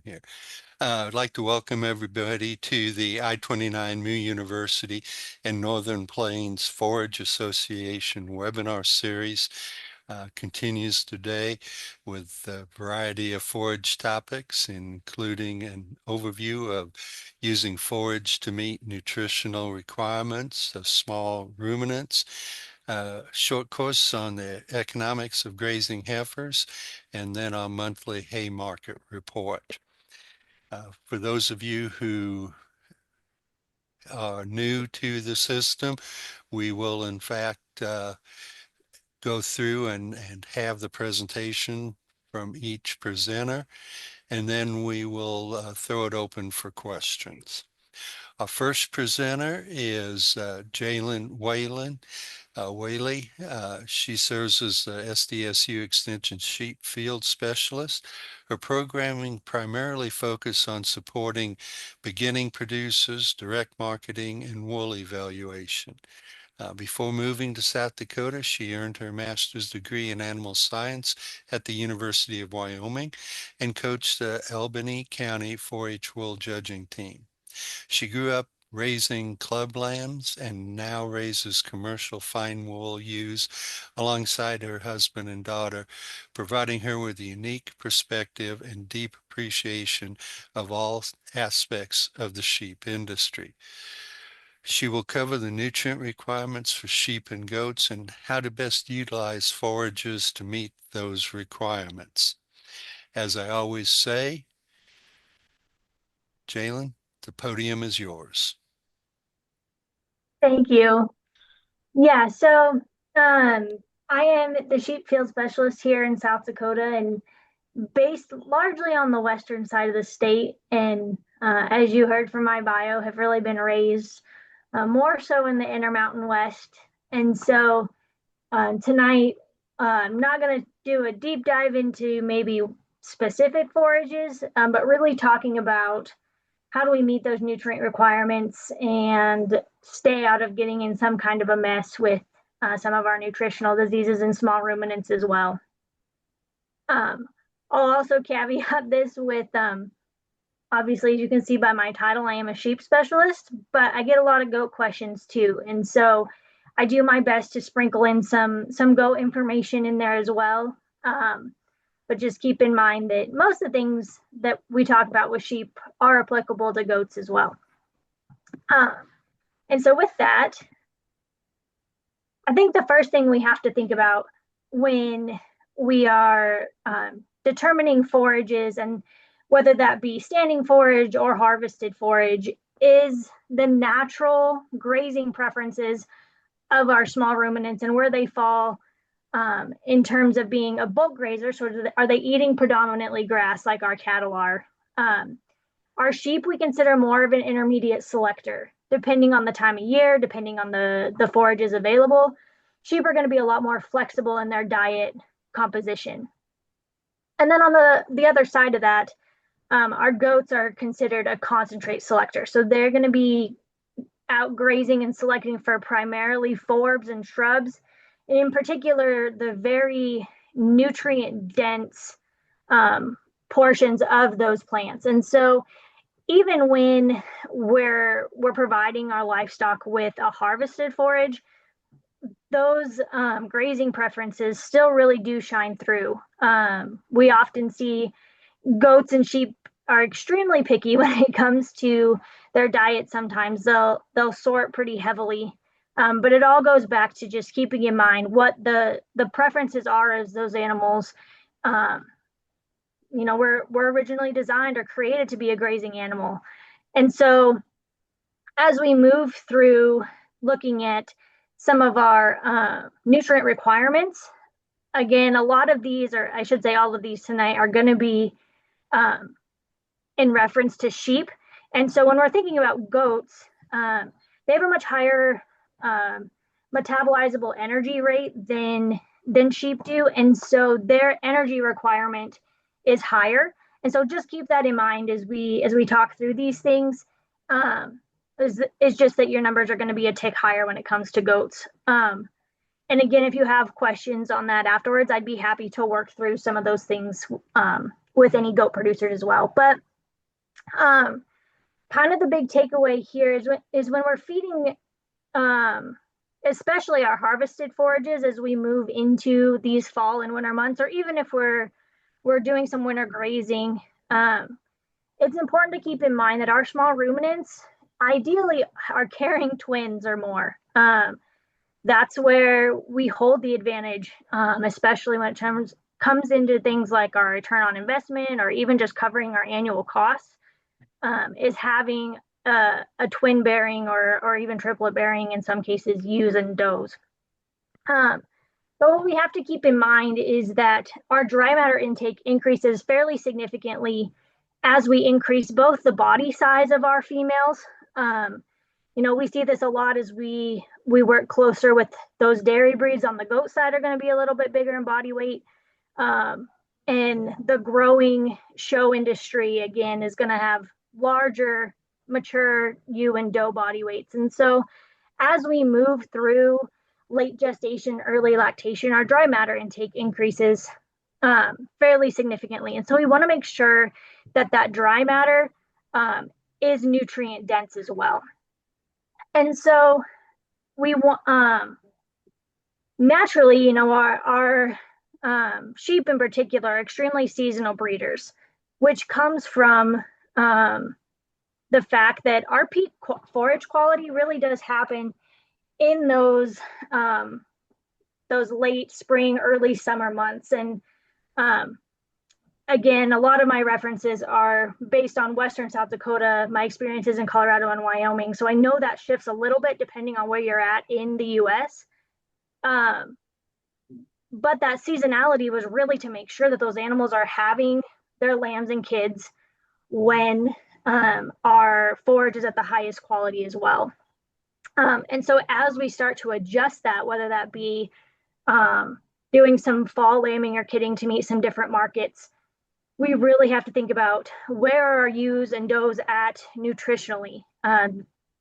here. I'd like to welcome everybody to the I-29 Moo University and Northern Plains Forage Association webinar series. Continues today with a variety of forage topics, including an overview of using forage to meet nutritional requirements of small ruminants, short course on the economics of grazing heifers, and then our monthly hay market report. For those of you who are new to the system, we will in fact go through and have the presentation from each presenter, and then we will throw it open for questions. Our first presenter is Jalen Whaley. She serves as the SDSU Extension Sheep Field Specialist. Her programming primarily focuses on supporting beginning producers, direct marketing, and wool evaluation. Before moving to South Dakota, she earned her master's degree in animal science at the University of Wyoming and coached the Albany County 4-H wool judging team. She grew up raising club lambs and now raises commercial fine wool ewes alongside her husband and daughter, providing her with a unique perspective and deep appreciation of all aspects of the sheep industry. She will cover the nutrient requirements for sheep and goats and how to best utilize forages to meet those requirements. As I always say, Jalen, the podium is yours. Thank you. Yeah, so I am the sheep field specialist here in South Dakota and based largely on the western side of the state. And as you heard from my bio, have really been raised more so in the Intermountain West. And so tonight, I'm not going to do a deep dive into maybe specific forages, but really talking about how do we meet those nutrient requirements and stay out of getting in some kind of a mess with some of our nutritional diseases and small ruminants as well. I'll also caveat this with obviously, as you can see by my title, I am a sheep specialist, but I get a lot of goat questions too. And so I do my best to sprinkle in some goat information in there as well. But just keep in mind that most of the things that we talk about with sheep are applicable to goats as well. And so with that, I think the first thing we have to think about when we are determining forages, and whether that be standing forage or harvested forage, is the natural grazing preferences of our small ruminants and where they fall in terms of being a bulk grazer. So are they eating predominantly grass like our cattle are? Our sheep we consider more of an intermediate selector, depending on the time of year, depending on the forages available. Sheep are going to be a lot more flexible in their diet composition. And then on the other side of that, our goats are considered a concentrate selector. So they're going to be out grazing and selecting for primarily forbs and shrubs, and in particular, the very nutrient dense portions of those plants. And so even when we're providing our livestock with a harvested forage, those grazing preferences still really do shine through. We often see goats and sheep are extremely picky when it comes to their diet. Sometimes they'll sort pretty heavily, but it all goes back to just keeping in mind what the preferences are as those animals. We're originally designed or created to be a grazing animal. And so as we move through looking at some of our nutrient requirements, again, a lot of these, or I should say all of these tonight, are going to be in reference to sheep. And so when we're thinking about goats, they have a much higher metabolizable energy rate than sheep do. And so their energy requirement is higher. And so just keep that in mind as we talk through these things. Is just that your numbers are going to be a tick higher when it comes to goats. And again, if you have questions on that afterwards, I'd be happy to work through some of those things with any goat producers as well. But Um, Kind of the big takeaway here is when we're feeding, um, especially our harvested forages as we move into these fall and winter months, or even if we're doing some winter grazing. It's important to keep in mind that our small ruminants ideally are carrying twins or more. That's where we hold the advantage, especially when it comes into things like our return on investment or even just covering our annual costs, is having a twin bearing or even triplet bearing in some cases ewes and does. Um, but what we have to keep in mind is that our dry matter intake increases fairly significantly as we increase both the body size of our females. Um, we see this a lot as we work closer with those dairy breeds on the goat side are going to be a little bit bigger in body weight. Um, and the growing show industry again is going to have larger mature ewe and doe body weights. And so as we move through late gestation, early lactation, our dry matter intake increases fairly significantly. And so we want to make sure that that dry matter is nutrient dense as well. And so we want naturally, our sheep in particular are extremely seasonal breeders, which comes from the fact that our peak forage quality really does happen in those late spring, early summer months. And um, again, a lot of my references are based on Western South Dakota, my experiences in Colorado and Wyoming. So I know that shifts a little bit depending on where you're at in the US. Um, but that seasonality was really to make sure that those animals are having their lambs and kids when our forage is at the highest quality as well. And so as we start to adjust that, whether that be doing some fall lambing or kidding to meet some different markets, we really have to think about where are our ewes and does at nutritionally.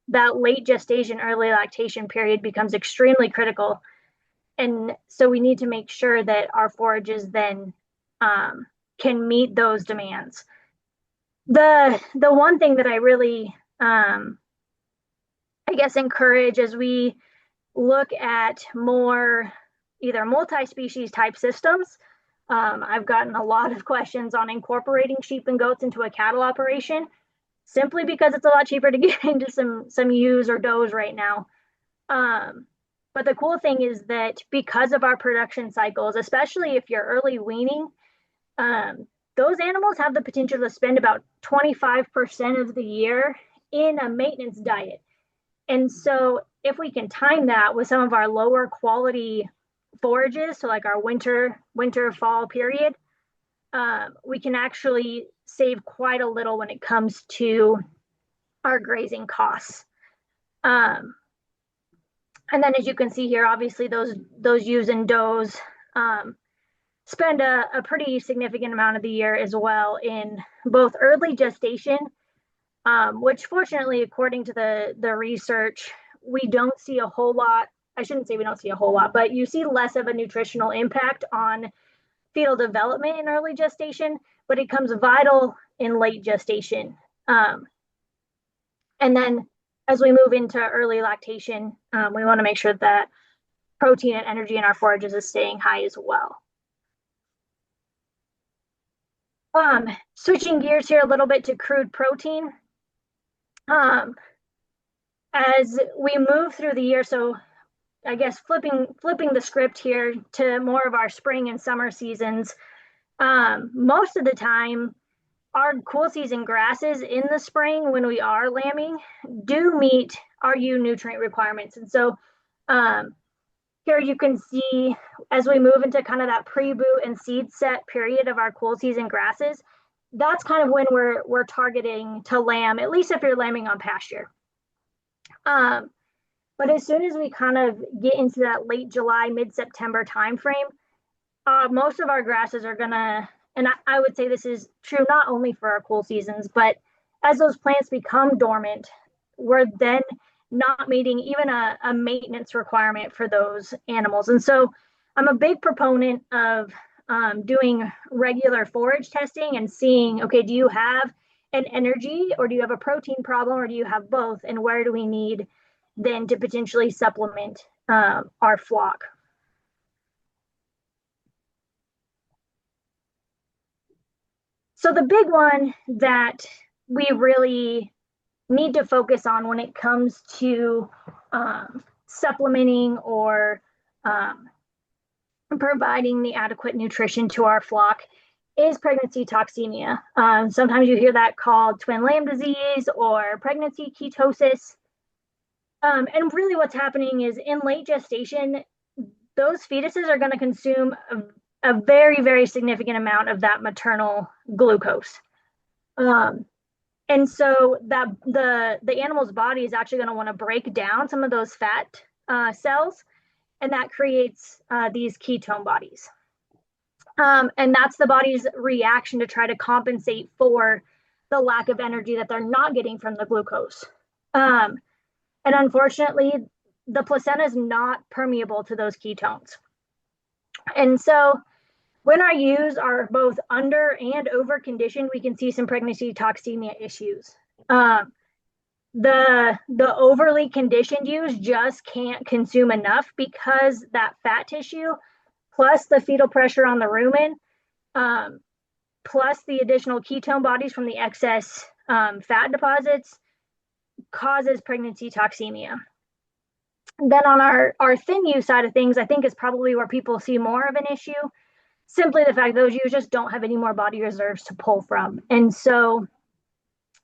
That late gestation, early lactation period becomes extremely critical. And so we need to make sure that our forages then can meet those demands. The one thing that I really, I guess, encourage as we look at more either multi-species type systems. I've gotten a lot of questions on incorporating sheep and goats into a cattle operation, simply because it's a lot cheaper to get into some ewes or does right now. But the cool thing is that because of our production cycles, especially if you're early weaning, those animals have the potential to spend about 25% of the year in a maintenance diet. And so if we can time that with some of our lower quality forages, so like our winter fall period, we can actually save quite a little when it comes to our grazing costs. And then as you can see here, obviously those ewes and does spend a pretty significant amount of the year as well in both early gestation, which fortunately, according to the research, we don't see a whole lot. I shouldn't say we don't see a whole lot, but you see less of a nutritional impact on fetal development in early gestation, but it comes vital in late gestation. And then as we move into early lactation, we want to make sure that protein and energy in our forages is staying high as well. Switching gears here a little bit to crude protein. As we move through the year, so I guess flipping the script here to more of our spring and summer seasons, most of the time our cool season grasses in the spring when we are lambing do meet our ewe nutrient requirements. And so here you can see as we move into kind of that pre-boot and seed set period of our cool season grasses, that's kind of when we're targeting to lamb, at least if you're lambing on pasture. But as soon as we kind of get into that late July, mid-September timeframe, most of our grasses are gonna, and I would say this is true not only for our cool seasons, but as those plants become dormant, we're then not meeting even a maintenance requirement for those animals. And so I'm a big proponent of doing regular forage testing and seeing, okay, do you have an energy, or do you have a protein problem, or do you have both? And where do we need then to potentially supplement our flock? So the big one that we really need to focus on when it comes to supplementing or um, providing the adequate nutrition to our flock is pregnancy toxemia. Sometimes you hear that called twin lamb disease or pregnancy ketosis. And really what's happening is in late gestation, those fetuses are going to consume a very, very significant amount of that maternal glucose. And so that the animal's body is actually going to want to break down some of those fat cells, and that creates these ketone bodies. And that's the body's reaction to try to compensate for the lack of energy that they're not getting from the glucose. And unfortunately, the placenta is not permeable to those ketones. And so when our ewes are both under and over conditioned, we can see some pregnancy toxemia issues. The overly conditioned ewes just can't consume enough because that fat tissue, plus the fetal pressure on the rumen, plus the additional ketone bodies from the excess fat deposits, causes pregnancy toxemia. Then on our thin ewe side of things, I think is probably where people see more of an issue. Simply the fact those ewes just don't have any more body reserves to pull from. And so,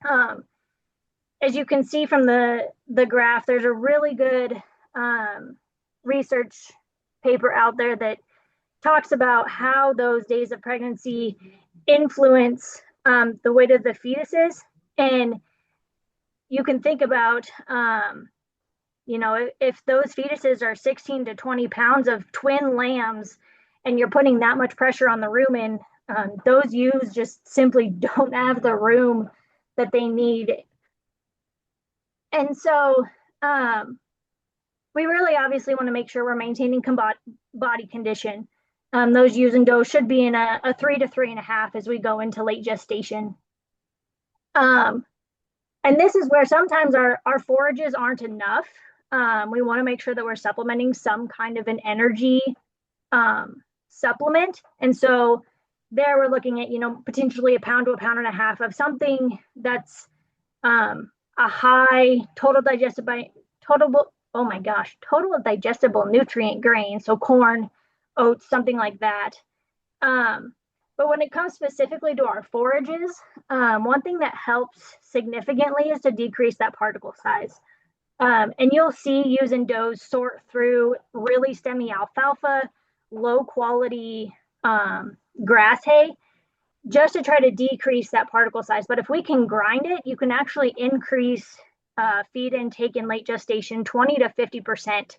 as you can see from the graph, there's a really good research paper out there that talks about how those days of pregnancy influence the weight of the fetuses. And you can think about, if those fetuses are 16 to 20 pounds of twin lambs, and you're putting that much pressure on the rumen, those ewes just simply don't have the room that they need. And so we really obviously want to make sure we're maintaining body condition. Those ewes and does should be in a 3 to 3.5 as we go into late gestation. And this is where sometimes our forages aren't enough. We want to make sure that we're supplementing some kind of an energy supplement. And so there we're looking at, potentially 1 pound to 1.5 pounds of something that's a high total digestible nutrient grain. So corn, oats, something like that. But when it comes specifically to our forages, one thing that helps significantly is to decrease that particle size. And you'll see ewes and does sort through really stemmy alfalfa, low quality grass hay, just to try to decrease that particle size. But if we can grind it, you can actually increase feed intake in late gestation 20 to 50%.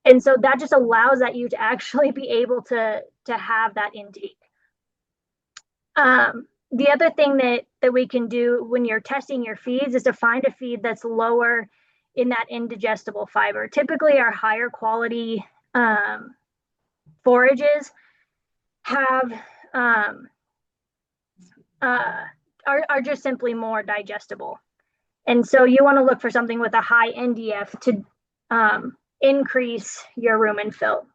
And so that just allows that ewe to actually be able to have that intake. The other thing that we can do when you're testing your feeds is to find a feed that's lower in that indigestible fiber. Typically our higher quality forages have are just simply more digestible. And so you want to look for something with a high NDF to increase your rumen fill.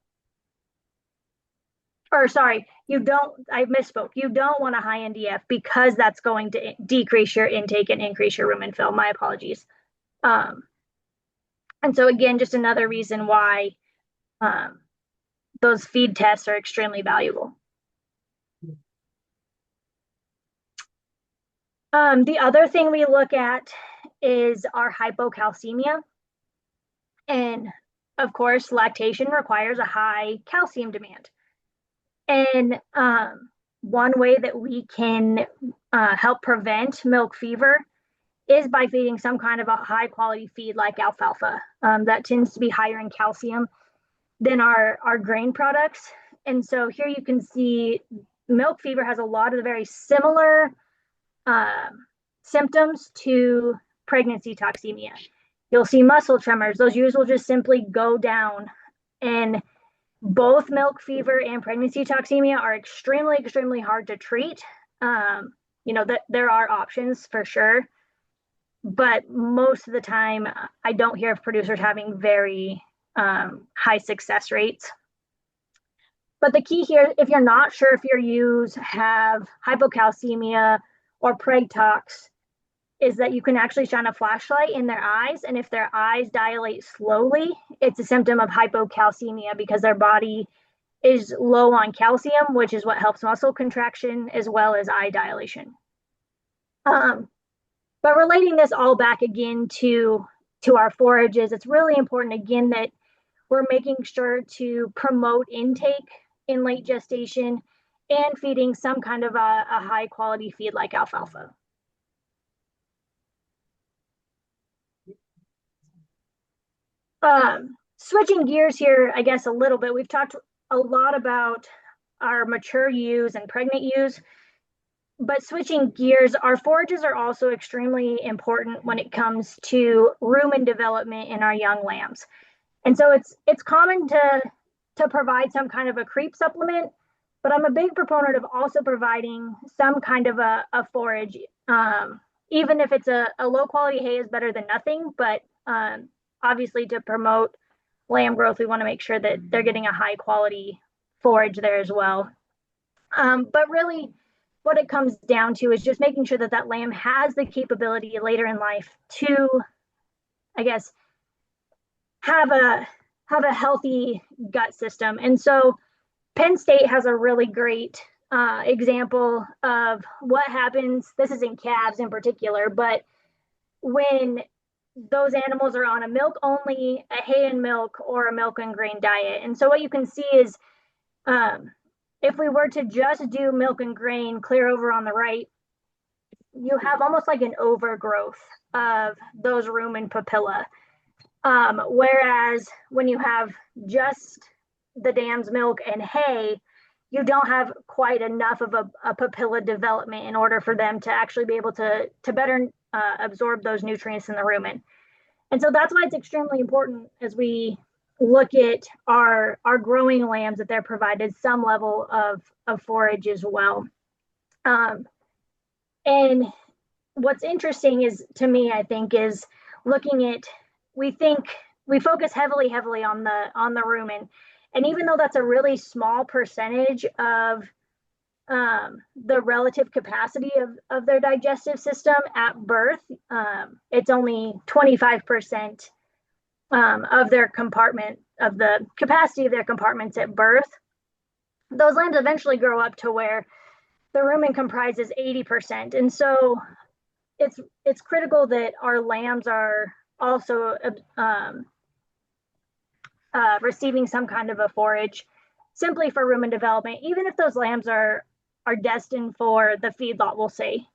Or sorry, I misspoke. You don't want a high NDF because that's going to decrease your intake and increase your rumen fill. My apologies. And so again, just another reason why those feed tests are extremely valuable. The other thing we look at is our hypocalcemia. And of course, lactation requires a high calcium demand. And one way that we can help prevent milk fever is by feeding some kind of a high quality feed like alfalfa. That tends to be higher in calcium than our grain products. And so here you can see milk fever has a lot of the very similar symptoms to pregnancy toxemia. You'll see muscle tremors. Those ewes will just simply go down. And both milk fever and pregnancy toxemia are extremely, extremely hard to treat. that there are options for sure, but most of the time I don't hear of producers having very high success rates. But the key here, if you're not sure if your ewes have hypocalcemia or preg tox, is that you can actually shine a flashlight in their eyes. And if their eyes dilate slowly, it's a symptom of hypocalcemia because their body is low on calcium, which is what helps muscle contraction as well as eye dilation. But relating this all back again to our forages, it's really important again that we're making sure to promote intake in late gestation and feeding some kind of a high quality feed like alfalfa. Switching gears here, I guess a little bit, we've talked a lot about our mature ewes and pregnant ewes, but switching gears, our forages are also extremely important when it comes to rumen development in our young lambs. And so it's common to provide some kind of a creep supplement, but I'm a big proponent of also providing some kind of a forage. Even if it's a low quality hay is better than nothing, but obviously to promote lamb growth, we want to make sure that they're getting a high quality forage there as well. But really, what it comes down to is just making sure that that lamb has the capability later in life to, I guess, have a healthy gut system. And so Penn State has a really great example of what happens. This is in calves in particular, but when those animals are on a milk only, a hay and milk, or a milk and grain diet. And so what you can see is if we were to just do milk and grain clear over on the right, you have almost like an overgrowth of those rumen papilla. Whereas when you have just the dam's milk and hay, you don't have quite enough of a papilla development in order for them to actually be able to better absorb those nutrients in the rumen. And so that's why it's extremely important as we look at our growing lambs that they're provided some level of forage as well. And what's interesting is, to me, I think, is looking at, we focus heavily on the rumen. And even though that's a really small percentage of the relative capacity of their digestive system at birth, it's only 25% of their compartment, of the capacity of their compartments at birth. Those lambs eventually grow up to where the rumen comprises 80%. And so it's critical that our lambs are also receiving some kind of a forage simply for rumen development, even if those lambs are destined for the feedlot, we'll say.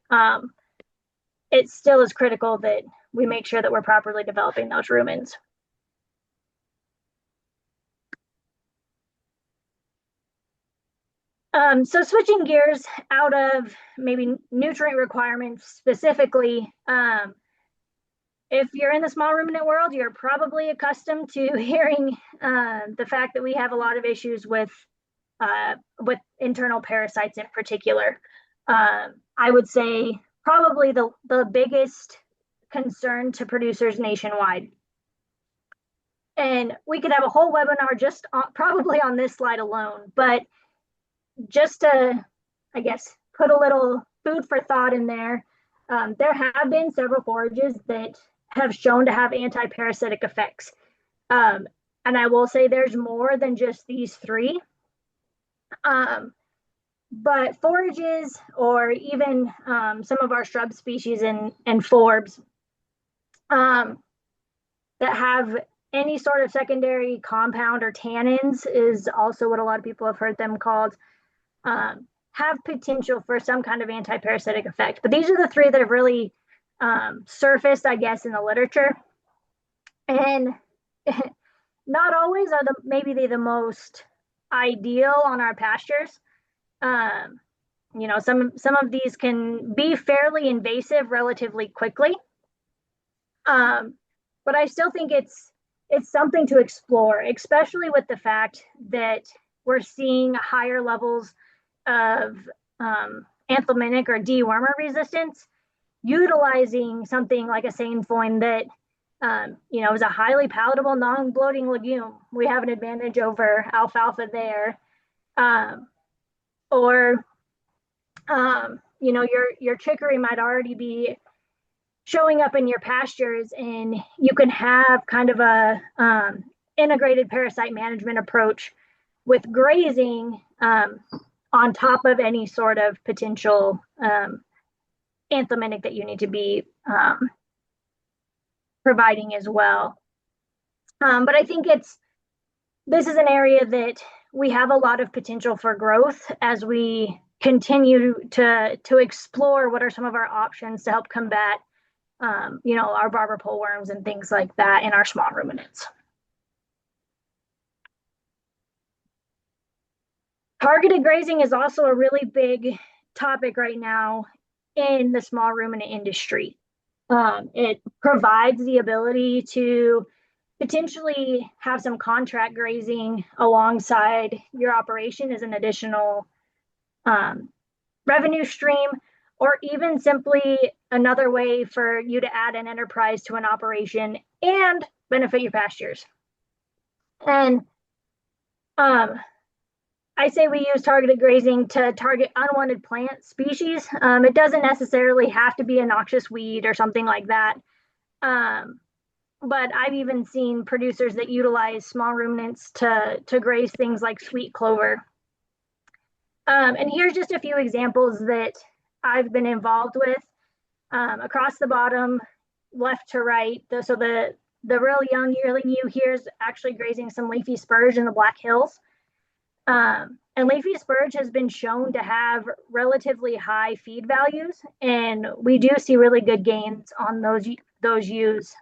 It still is critical that we make sure that we're properly developing those rumens. So switching gears out of maybe nutrient requirements specifically, if you're in the small ruminant world, you're probably accustomed to hearing the fact that we have a lot of issues with internal parasites in particular. I would say probably the biggest concern to producers nationwide. And we could have a whole webinar just probably on this slide alone, but just to, I guess, put a little food for thought in there, there have been several forages that have shown to have anti-parasitic effects. And I will say there's more than just these three. But forages, or even some of our shrub species and forbs that have any sort of secondary compound or tannins, is also what a lot of people have heard them called, have potential for some kind of anti-parasitic effect. But these are the three that have really surfaced, I guess, in the literature. And not always are maybe the most ideal on our pastures. Some of these can be fairly invasive relatively quickly. But I still think it's something to explore, especially with the fact that we're seeing higher levels of anthelmintic or dewormer resistance, utilizing something like a sainfoin that is a highly palatable, non-bloating legume. We have an advantage over alfalfa there. Um, or your chicory might already be showing up in your pastures, and you can have kind of a integrated parasite management approach with grazing on top of any sort of potential anthelmintic that you need to be providing as well. But I think this is an area that we have a lot of potential for growth as we continue to explore what are some of our options to help combat our barber pole worms and things like that in our small ruminants. Targeted grazing is also a really big topic right now in the small ruminant industry. It provides the ability to potentially have some contract grazing alongside your operation as an additional revenue stream, or even simply another way for you to add an enterprise to an operation and benefit your pastures. And I say we use targeted grazing to target unwanted plant species. It doesn't necessarily have to be a noxious weed or something like that. But I've even seen producers that utilize small ruminants to graze things like sweet clover. And here's just a few examples that I've been involved with. Across the bottom, left to right, the real young yearling ewe here is actually grazing some leafy spurge in the Black Hills. And leafy spurge has been shown to have relatively high feed values, and we do see really good gains on those ewes.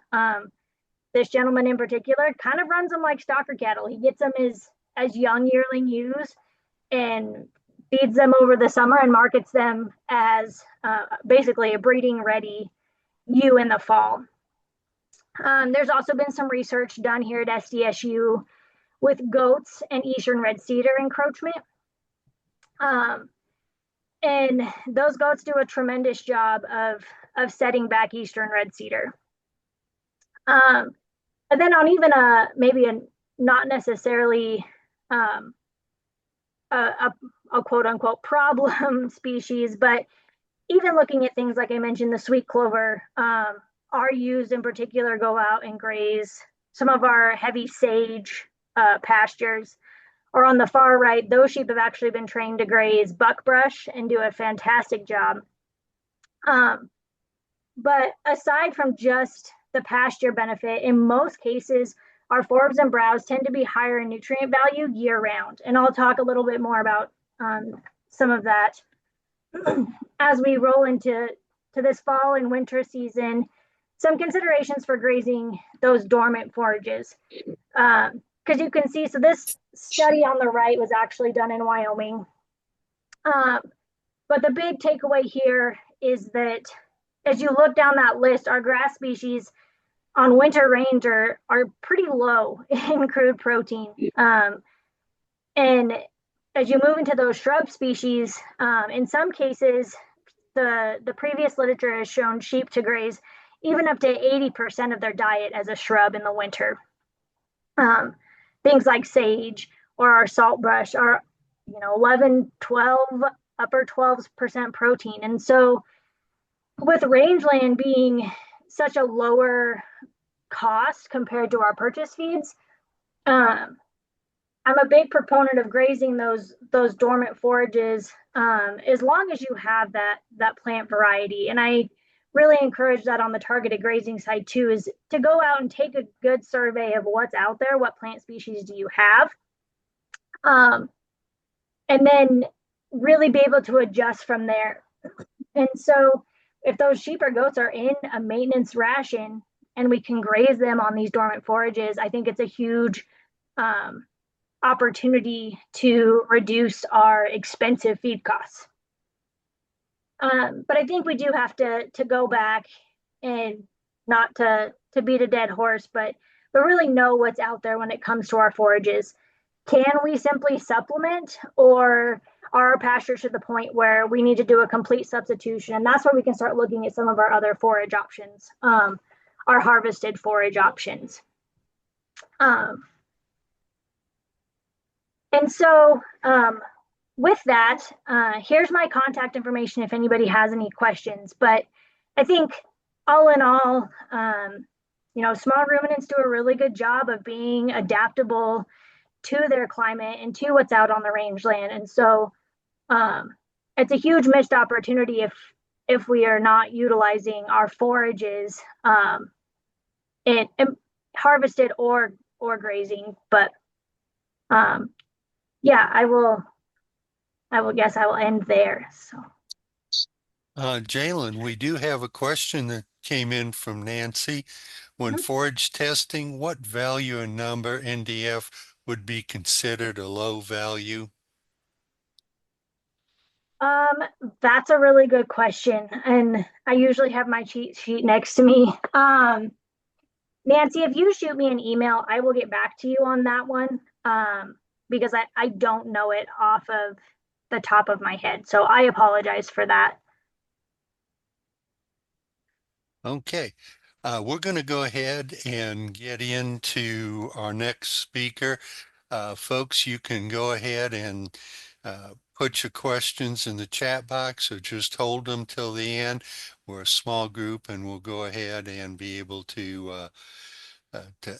This gentleman in particular kind of runs them like stocker cattle. He gets them as young yearling ewes and feeds them over the summer and markets them as basically a breeding ready ewe in the fall. There's also been some research done here at SDSU with goats and eastern red cedar encroachment. And those goats do a tremendous job of setting back eastern red cedar. And then on even maybe a not necessarily a quote unquote problem species, but even looking at things like I mentioned, the sweet clover, our ewes in particular go out and graze some of our heavy sage pastures. Or on the far right, those sheep have actually been trained to graze buckbrush and do a fantastic job. But aside from just the pasture benefit, in most cases, our forbs and browse tend to be higher in nutrient value year round. And I'll talk a little bit more about some of that as we roll into this fall and winter season. Some considerations for grazing those dormant forages. Because you can see, so this study on the right was actually done in Wyoming. But the big takeaway here is that as you look down that list, our grass species on winter range are pretty low in crude protein. And as you move into those shrub species, in some cases, the previous literature has shown sheep to graze even up to 80% of their diet as a shrub in the winter. Things like sage or our saltbrush are 11, 12, upper 12% protein. And so with rangeland being such a lower cost compared to our purchase feeds, I'm a big proponent of grazing those dormant forages as long as you have that plant variety. And I really encourage that on the targeted grazing side too, is to go out and take a good survey of what's out there, what plant species do you have, and then really be able to adjust from there. And so if those sheep or goats are in a maintenance ration and we can graze them on these dormant forages, I think it's a huge opportunity to reduce our expensive feed costs. But I think we do have to go back and not to beat a dead horse, but really know what's out there when it comes to our forages. Can we simply supplement, or are our pastures to the point where we need to do a complete substitution? And that's where we can start looking at some of our other forage options, our harvested forage options. Um, and so with that, here's my contact information if anybody has any questions. But I think all in all, small ruminants do a really good job of being adaptable to their climate and to what's out on the rangeland. And so it's a huge missed opportunity if we are not utilizing our forages in harvested or grazing. But yeah, I will guess I will end there. So Jalen, we do have a question that came in from Nancy. When forage testing, what value and number NDF would be considered a low value? um, that's a really good question, and I usually have my cheat sheet next to me. Nancy, if you shoot me an email, I will get back to you on that one, because I don't know it off of the top of my head. So I apologize for that. Okay, we're going to go ahead and get into our next speaker. Folks, you can go ahead and put your questions in the chat box or just hold them till the end. We're a small group and we'll go ahead and be able to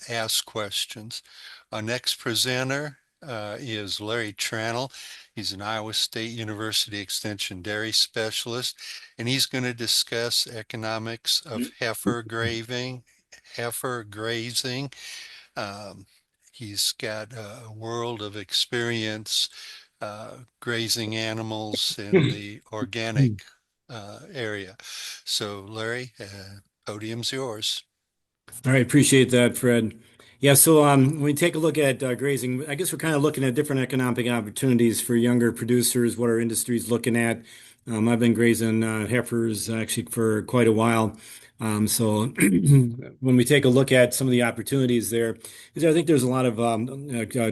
ask questions. Our next presenter is Larry Trannell. He's an Iowa State University Extension dairy specialist, and he's going to discuss economics of heifer grazing. Um, he's got a world of experience grazing animals in the organic area. So Larry, podium's yours. All right, appreciate that, Fred. Yeah, so when we take a look at grazing, I guess we're kind of looking at different economic opportunities for younger producers, what our industry is looking at. I've been grazing heifers actually for quite a while. So when we take a look at some of the opportunities there, is I think there's a lot of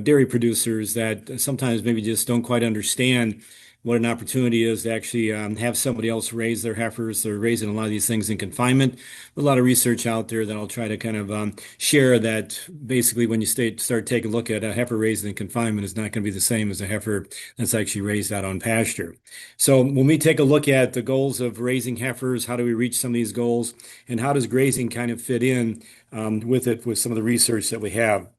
dairy producers that sometimes maybe just don't quite understand what an opportunity is to actually have somebody else raise their heifers. They're raising a lot of these things in confinement. A lot of research out there that I'll try to kind of share that basically when you start taking a look at a heifer raised in confinement is not going to be the same as a heifer that's actually raised out on pasture. So when we take a look at the goals of raising heifers, how do we reach some of these goals, and how does grazing kind of fit in with it with some of the research that we have?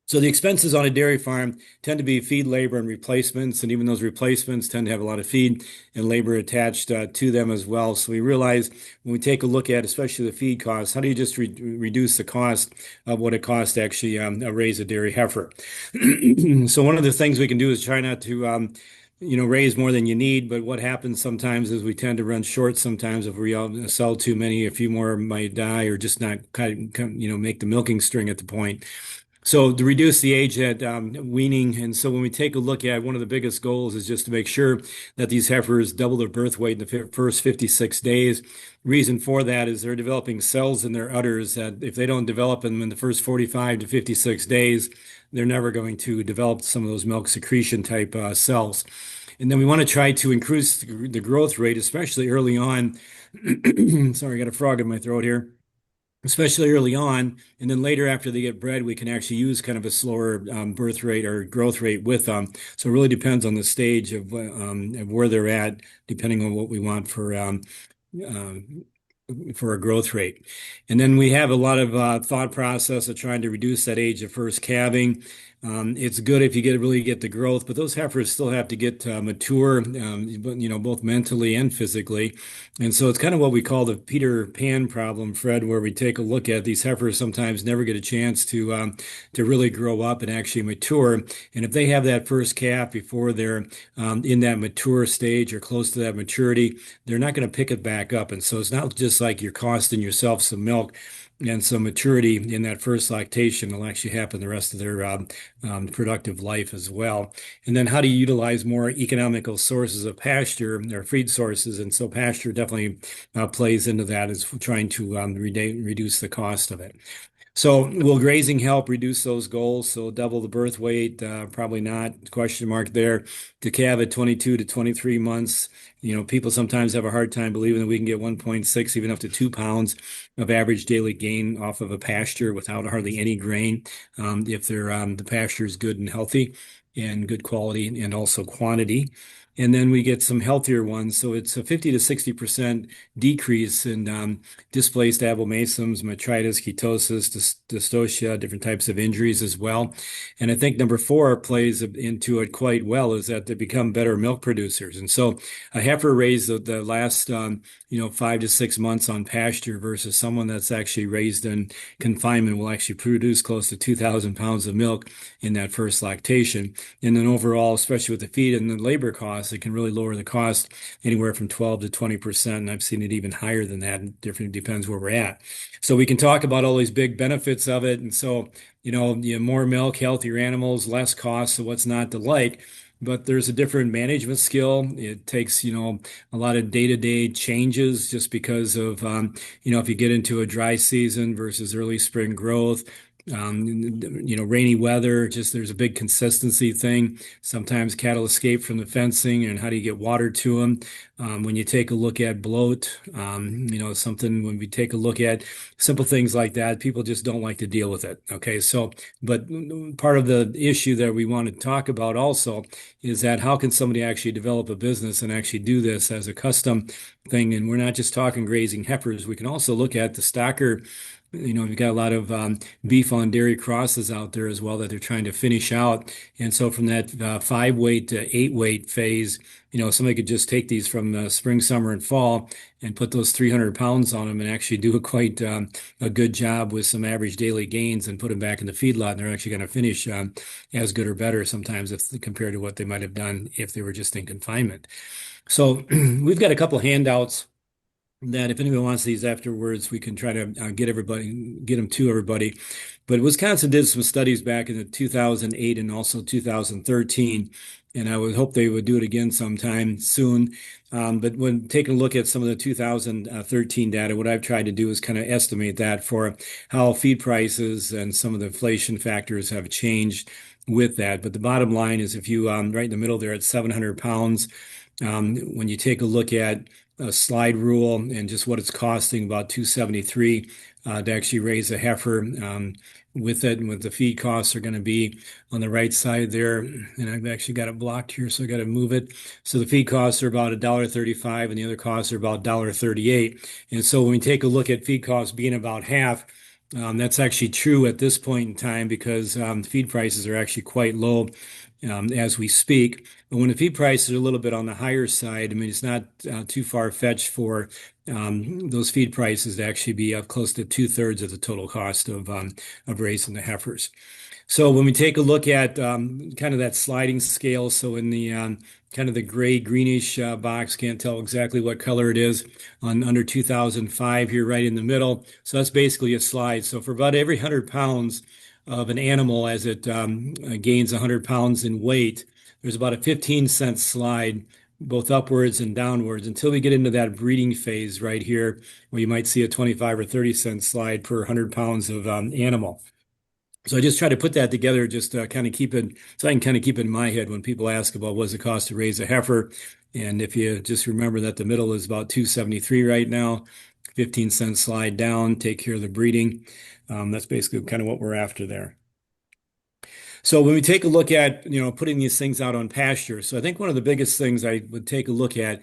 So the expenses on a dairy farm tend to be feed, labor, and replacements, and even those replacements tend to have a lot of feed and labor attached to them as well. So we realize when we take a look at, especially the feed costs, how do you just reduce the cost of what it costs to actually raise a dairy heifer? So one of the things we can do is try not to raise more than you need. But what happens sometimes is we tend to run short sometimes if we all sell too many. A few more might die or just not make the milking string at the point. So to reduce the age at weaning, and so when we take a look at one of the biggest goals is just to make sure that these heifers double their birth weight in the first 56 days. Reason for that is they're developing cells in their udders that if they don't develop them in the first 45 to 56 days, they're never going to develop some of those milk secretion type cells. And then we want to try to increase the growth rate, especially early on. Sorry, I got a frog in my throat here, especially early on. And then later after they get bred, we can actually use kind of a slower birth rate or growth rate with them. So it really depends on the stage of where they're at, depending on what we want for a growth rate. And then we have a lot of thought process of trying to reduce that age of first calving. It's good if you really get the growth, but those heifers still have to get mature, both mentally and physically. And so it's kind of what we call the Peter Pan problem, Fred, where we take a look at these heifers sometimes never get a chance to really grow up and actually mature. And if they have that first calf before they're in that mature stage or close to that maturity, they're not going to pick it back up. And so it's not just like you're costing yourself some milk and some maturity in that first lactation will actually happen the rest of their productive life as well. And then how do you utilize more economical sources of pasture or feed sources? And so pasture definitely plays into that as trying to reduce the cost of it. So will grazing help reduce those goals? So double the birth weight? Probably not. Question mark there. To calve at 22 to 23 months, people sometimes have a hard time believing that we can get 1.6, even up to 2 pounds of average daily gain off of a pasture without hardly any grain, if the pasture is good and healthy and good quality and also quantity. And then we get some healthier ones. So it's a 50 to 60% decrease in displaced abomasums, metritis, ketosis, dystocia, different types of injuries as well. And I think number four plays into it quite well, is that they become better milk producers. And so a heifer raised the last 5 to 6 months on pasture versus someone that's actually raised in confinement will actually produce close to 2,000 pounds of milk in that first lactation. And then overall, especially with the feed and the labor costs, it can really lower the cost anywhere from 12 to 20%. And I've seen it even higher than that. Different depends where we're at. So we can talk about all these big benefits of it. And so, more milk, healthier animals, less cost. So what's not to like? But there's a different management skill. It takes, a lot of day-to-day changes just because of, if you get into a dry season versus early spring growth, rainy weather, just there's a big consistency thing. Sometimes cattle escape from the fencing, and how do you get water to them? When you take a look at bloat, when we take a look at simple things like that, people just don't like to deal with it. Okay. So, but part of the issue that we want to talk about also is that how can somebody actually develop a business and actually do this as a custom thing? And we're not just talking grazing heifers. We can also look at the stocker. We've got a lot of beef on dairy crosses out there as well that they're trying to finish out. And so from that 5 weight to 8 weight phase, somebody could just take these from spring, summer, and fall and put those 300 pounds on them and actually do quite a good job with some average daily gains and put them back in the feedlot. And they're actually going to finish as good or better sometimes compared to what they might have done if they were just in confinement. So we've got a couple handouts that if anyone wants these afterwards, we can try to get them to everybody. But Wisconsin did some studies back in the 2008 and also 2013, and I would hope they would do it again sometime soon. But when taking a look at some of the 2013 data, what I've tried to do is kind of estimate that for how feed prices and some of the inflation factors have changed with that. But the bottom line is if you right in the middle there at 700 pounds, when you take a look at a slide rule and just what it's costing, about 273 to actually raise a heifer with it, and what the feed costs are going to be on the right side there. And I've actually got it blocked here, so I got to move it. So the feed costs are about $1.35, and the other costs are about $1.38. And so when we take a look at feed costs being about half, that's actually true at this point in time because feed prices are actually quite low as we speak. But when the feed prices are a little bit on the higher side, I mean, it's not too far-fetched for those feed prices to actually be up close to 2/3 of the total cost of raising the heifers. So when we take a look at kind of that sliding scale, so in the kind of the gray greenish box, can't tell exactly what color it is, on under 2005 here right in the middle. So that's basically a slide. So for about every 100 pounds of an animal as it gains 100 pounds in weight, there's about a 15-cent slide both upwards and downwards until we get into that breeding phase right here, where you might see a 25 or 30-cent slide per 100 pounds of animal. So I just try to put that together just to kind of keep it, so I can kind of keep it in my head when people ask about what does it cost to raise a heifer. And if you just remember that the middle is about 273 right now, 15-cent slide down, take care of the breeding. That's basically kind of what we're after there. So when we take a look at, putting these things out on pasture, so I think one of the biggest things I would take a look at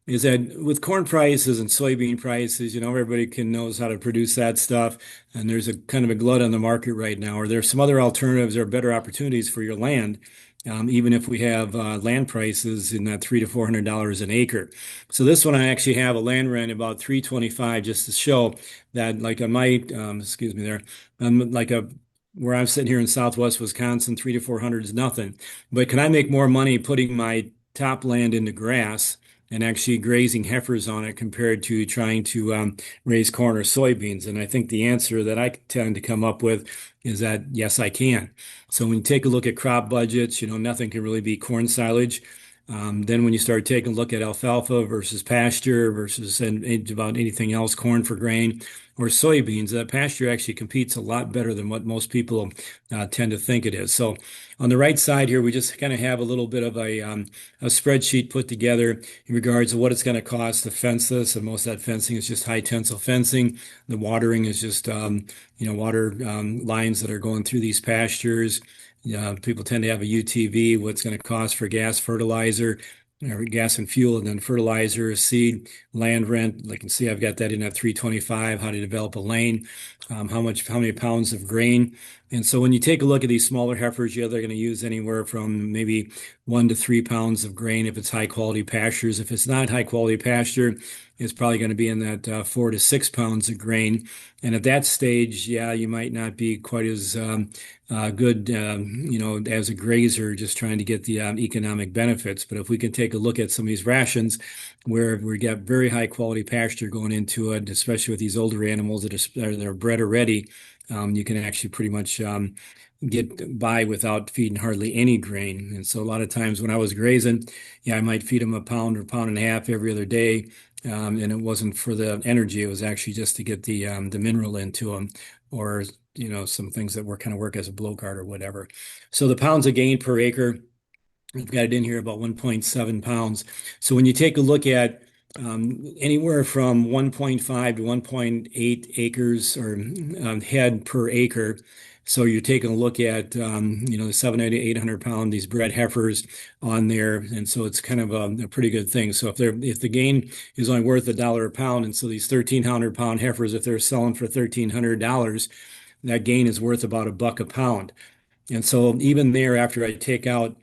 is that with corn prices and soybean prices, everybody knows how to produce that stuff. And there's a kind of a glut on the market right now, or there's some other alternatives or better opportunities for your land. Even if we have land prices in that $300 to $400 an acre. So this one, I actually have a land rent about $325 just to show that, like on my, excuse me there, where I'm sitting here in Southwest Wisconsin, $300 to $400 is nothing. But can I make more money putting my top land into grass and actually grazing heifers on it compared to trying to raise corn or soybeans? And I think the answer that I tend to come up with is that yes, I can. So when you take a look at crop budgets, nothing can really beat corn silage. Then when you start taking a look at alfalfa versus pasture versus and about anything else, corn for grain or soybeans, that pasture actually competes a lot better than what most people tend to think it is. So on the right side here, we just kind of have a little bit of a spreadsheet put together in regards to what it's going to cost to fence this. And most of that fencing is just high tensile fencing. The watering is just, water lines that are going through these pastures. People tend to have a UTV, what's going to cost for gas, fertilizer, or gas and fuel, and then fertilizer, seed, land rent. Like you can see, I've got that in at 325, how to develop a lane, how many pounds of grain. And so when you take a look at these smaller heifers, they're going to use anywhere from maybe 1 to 3 pounds of grain if it's high quality pastures. If it's not high quality pasture, it's probably going to be in that 4 to 6 pounds of grain. And at that stage, yeah, you might not be quite as good, as a grazer, just trying to get the economic benefits. But if we can take a look at some of these rations where we got very high quality pasture going into it, especially with these older animals that are bred already, you can actually pretty much get by without feeding hardly any grain. And so a lot of times when I was grazing, yeah, I might feed them a pound or pound and a half every other day. And it wasn't for the energy, it was actually just to get the mineral into them, or some things that work as a blow guard or whatever. So the pounds of gain per acre, we've got it in here about 1.7 pounds. So when you take a look at anywhere from 1.5 to 1.8 acres or head per acre. So you're taking a look at, the 700 to 800 pound, these bred heifers on there. And so it's kind of a pretty good thing. So if the gain is only worth $1 a pound, and so these 1,300 pound heifers, if they're selling for $1,300, that gain is worth about $1 a pound. And so even there, after I take out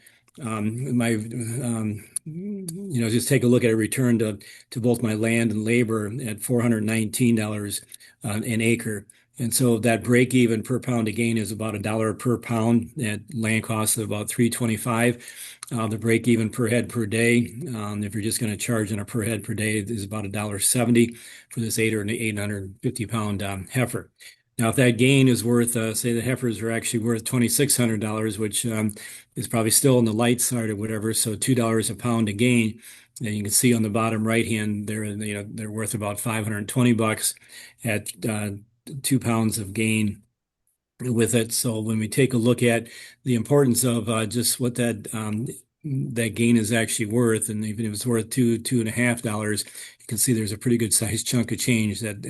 just take a look at a return to both my land and labor at $419 an acre. And so that break even per pound of gain is about $1 per pound at land cost of about $3.25. The break even per head per day, if you're just going to charge on a per head per day, is about $1.70 for this 850 pound heifer. Now, if that gain is worth, say the heifers are actually worth $2,600, which is probably still on the light side or whatever, so $2 a pound of gain. And you can see on the bottom right hand, they're worth about $520 at 2 pounds of gain with it. So when we take a look at the importance of just what that gain is actually worth, and even if it's worth $2.50, you can see there's a pretty good sized chunk of change that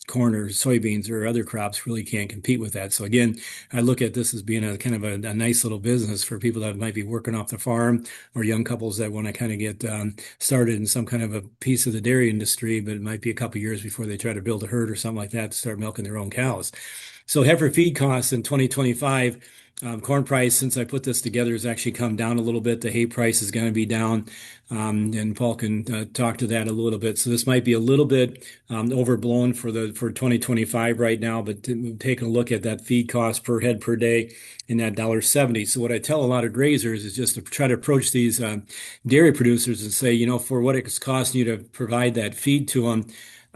corn or soybeans or other crops really can't compete with that. So again, I look at this as being a kind of a nice little business for people that might be working off the farm, or young couples that want to kind of get started in some kind of a piece of the dairy industry, but it might be a couple years before they try to build a herd or something like that to start milking their own cows. So heifer feed costs in 2025, corn price, since I put this together, has actually come down a little bit. The hay price is going to be down, and Paul can talk to that a little bit. So this might be a little bit overblown for 2025 right now, but taking a look at that feed cost per head per day in that $1.70. So what I tell a lot of grazers is just to try to approach these dairy producers and say, for what it's costing you to provide that feed to them,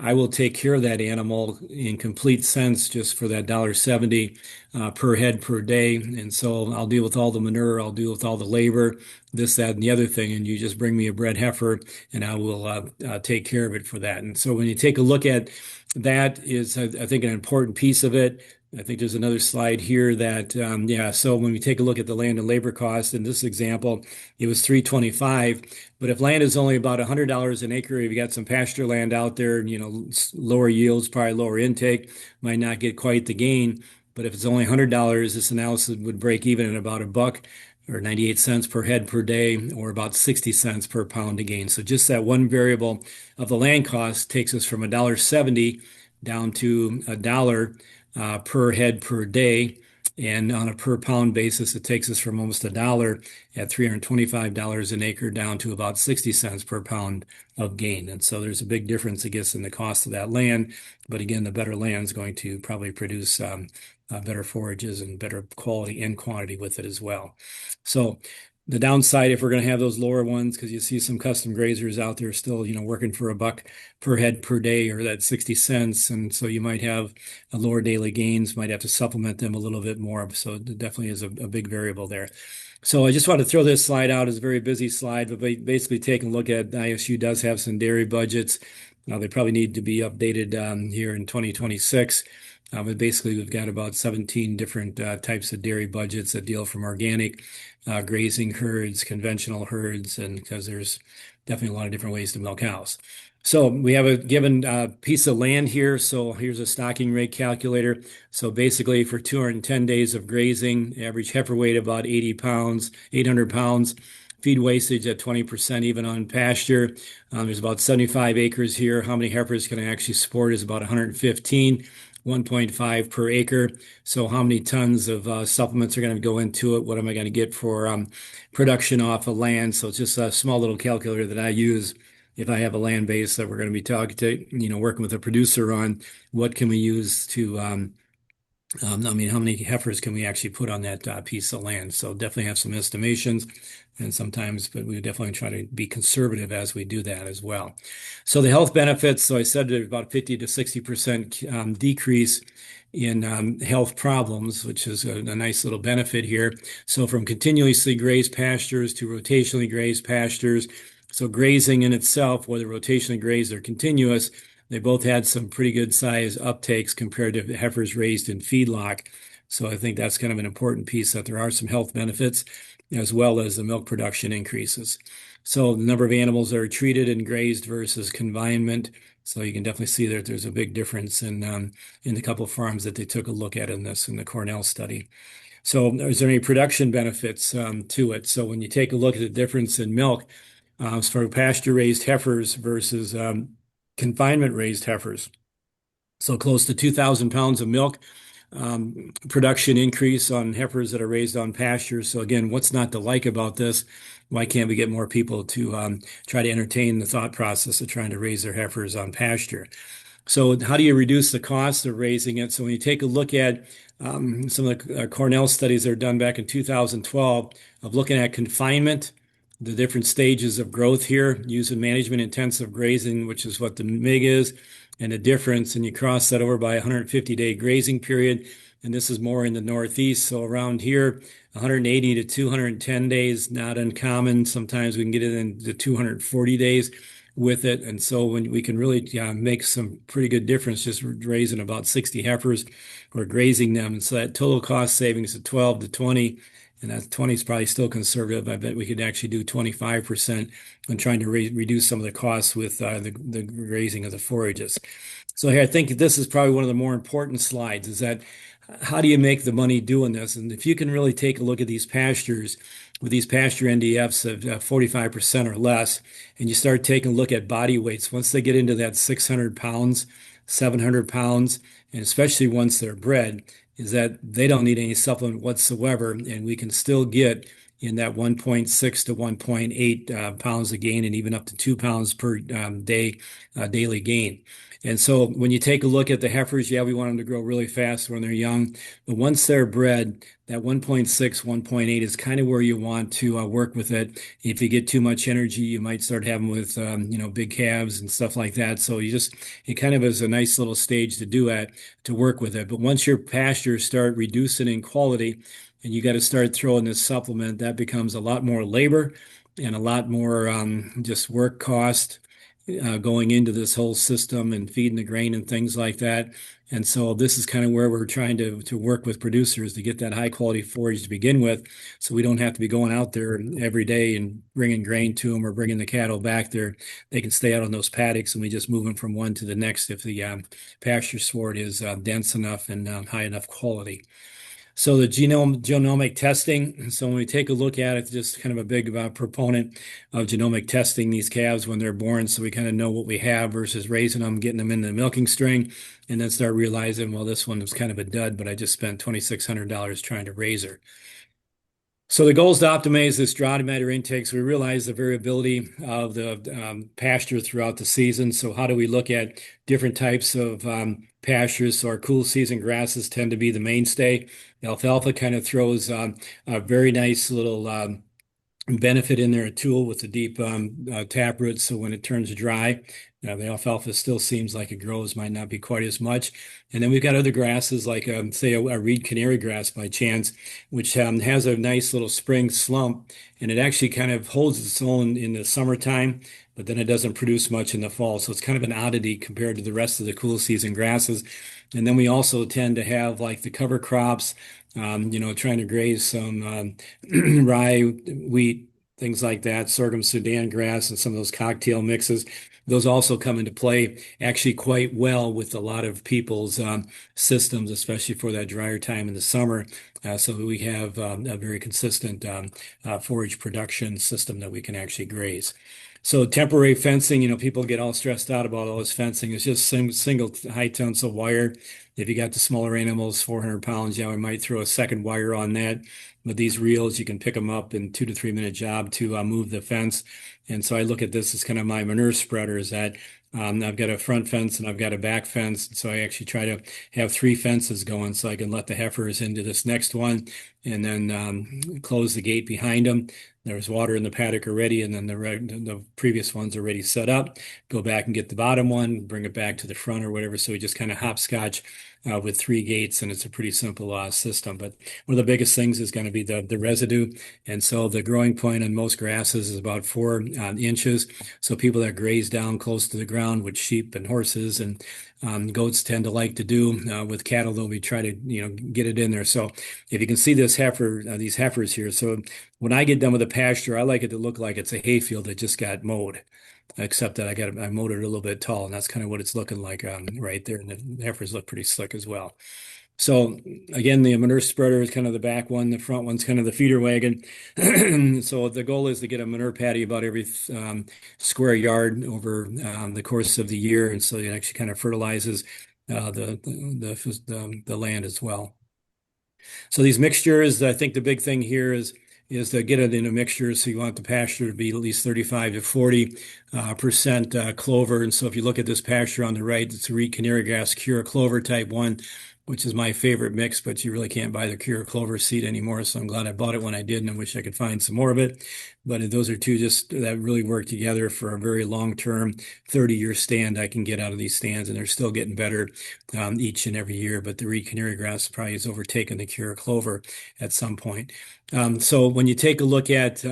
I will take care of that animal in complete sense just for that $1.70 per head per day. And so I'll deal with all the manure, I'll deal with all the labor, this, that, and the other thing. And you just bring me a bred heifer and I will take care of it for that. And so when you take a look at that is, I think, an important piece of it. I think there's another slide here that, so when we take a look at the land and labor cost, in this example, it was $325. But if land is only about $100 an acre, if you got some pasture land out there, lower yields, probably lower intake, might not get quite the gain. But if it's only $100, this analysis would break even at about $1 or 98 cents per head per day, or about 60 cents per pound of gain. So just that one variable of the land cost takes us from $1.70 down to $1 per head per day. And on a per pound basis, it takes us from almost $1 at $325 an acre down to about 60 cents per pound of gain. And so there's a big difference, I guess, in the cost of that land. But again, the better land is going to probably produce better forages and better quality and quantity with it as well. So The downside, if we're going to have those lower ones, because you see some custom grazers out there still, working for $1 per head per day or that 60 cents. And so you might have a lower daily gains, might have to supplement them a little bit more. So it definitely is a big variable there. So I just want to throw this slide out. It's a very busy slide, but basically taking a look at ISU does have some dairy budgets. Now they probably need to be updated here in 2026. But basically, we've got about 17 different types of dairy budgets that deal from organic grazing herds, conventional herds, and because there's definitely a lot of different ways to milk cows. So we have a given piece of land here. So here's a stocking rate calculator. So basically for 210 days of grazing, average heifer weight about 80 pounds, 800 pounds, feed wastage at 20% even on pasture. There's about 75 acres here. How many heifers can I actually support is about 115. 1.5 per acre. So how many tons of supplements are going to go into it? What am I going to get for production off of land? So it's just a small little calculator that I use if I have a land base that we're going to be talking to, working with a producer on what can we use to, how many heifers can we actually put on that piece of land? So definitely have some estimations and sometimes, but we definitely try to be conservative as we do that as well. So the health benefits, so I said there's about 50 to 60% decrease in health problems, which is a nice little benefit here. So from continuously grazed pastures to rotationally grazed pastures. So grazing in itself, whether rotationally grazed or continuous, they both had some pretty good size uptakes compared to heifers raised in feedlot. So I think that's kind of an important piece that there are some health benefits as well as the milk production increases. So the number of animals that are treated and grazed versus confinement. So you can definitely see that there's a big difference in the couple of farms that they took a look at in the Cornell study. So is there any production benefits to it? So when you take a look at the difference in milk for pasture-raised heifers versus confinement raised heifers. So close to 2,000 pounds of milk production increase on heifers that are raised on pasture. So again, what's not to like about this? Why can't we get more people to try to entertain the thought process of trying to raise their heifers on pasture? So how do you reduce the cost of raising it? So when you take a look at some of the Cornell studies that are done back in 2012 of looking at confinement, the different stages of growth here, using management intensive grazing, which is what the MIG is, and the difference, and you cross that over by 150-day grazing period, and this is more in the Northeast. So around here, 180 to 210 days, not uncommon. Sometimes we can get it into 240 days with it. And so when we can really make some pretty good difference just raising about 60 heifers or grazing them. And so that total cost savings of 12 to 20, and that 20 is probably still conservative. I bet we could actually do 25% on trying to reduce some of the costs with the grazing of the forages. So here, I think this is probably one of the more important slides, is that how do you make the money doing this? And if you can really take a look at these pastures with these pasture NDFs of 45% or less, and you start taking a look at body weights, once they get into that 600 pounds, 700 pounds, and especially once they're bred, is that they don't need any supplement whatsoever, and we can still get in that 1.6 to 1.8 pounds of gain and even up to 2 pounds per day daily gain. And so when you take a look at the heifers, yeah, we want them to grow really fast when they're young. But once they're bred, that 1.6, 1.8 is kind of where you want to work with it. If you get too much energy, you might start having with, big calves and stuff like that. So it kind of is a nice little stage to do at to work with it. But once your pastures start reducing in quality and you got to start throwing this supplement, that becomes a lot more labor and a lot more just work cost going into this whole system and feeding the grain and things like that. And so this is kind of where we're trying to work with producers to get that high quality forage to begin with, so we don't have to be going out there every day and bringing grain to them or bringing the cattle back there. They can stay out on those paddocks and we just move them from one to the next if the pasture sward is dense enough and high enough quality. So the genomic testing. So when we take a look at it, just kind of a big proponent of genomic testing these calves when they're born, so we kind of know what we have versus raising them, getting them in the milking string, and then start realizing, well, this one was kind of a dud, but I just spent $2,600 trying to raise her. So the goal is to optimize this drought matter intake. So we realize the variability of the pasture throughout the season. So how do we look at different types of pastures? So our cool season grasses tend to be the mainstay. Alfalfa kind of throws a very nice little benefit in there a tool with a deep tap root. So when it turns dry, the alfalfa still seems like it grows, might not be quite as much. And then we've got other grasses like, say, a reed canary grass by chance, which has a nice little spring slump, and it actually kind of holds its own in the summertime, but then it doesn't produce much in the fall. So it's kind of an oddity compared to the rest of the cool season grasses. And then we also tend to have like the cover crops, trying to graze some rye, wheat, things like that, sorghum, Sudan grass, and some of those cocktail mixes. Those also come into play actually quite well with a lot of people's systems, especially for that drier time in the summer. So that we have a very consistent forage production system that we can actually graze. So temporary fencing, people get all stressed out about all this fencing. It's just single high tensile wire. If you got the smaller animals, 400 pounds, yeah, we might throw a second wire on that. But these reels, you can pick them up in 2 to 3 minute job to move the fence. And so I look at this as kind of my manure spreader is that I've got a front fence and I've got a back fence. So I actually try to have 3 fences going so I can let the heifers into this next one and then close the gate behind them. There's water in the paddock already, and then the previous one's already set up. Go back and get the bottom one, bring it back to the front or whatever. So we just kind of hopscotch with 3 gates, and it's a pretty simple system. But one of the biggest things is going to be the residue. And so the growing point on most grasses is about 4 inches. So people that graze down close to the ground with sheep and horses and goats tend to like to do with cattle, though we try to get it in there. So if you can see this these heifers here. So when I get done with the pasture, I like it to look like it's a hayfield that just got mowed, except that I mowed it a little bit tall, and that's kind of what it's looking like right there. And the heifers look pretty slick as well. So again, the manure spreader is kind of the back one. The front one's kind of the feeder wagon. So the goal is to get a manure patty about every square yard over the course of the year, and so it actually kind of fertilizes the land as well. So these mixtures, I think the big thing here is to get it in a mixture. So you want the pasture to be at least 35 to 40% clover. And so if you look at this pasture on the right, it's a reed canary grass cure clover type 1, which is my favorite mix, but you really can't buy the cure clover seed anymore. So I'm glad I bought it when I did, and I wish I could find some more of it. But those are two just that really work together for a very long-term 30-year stand I can get out of these stands, and they're still getting better each and every year. But the reed canary grass probably has overtaken the cure clover at some point. So when you take a look at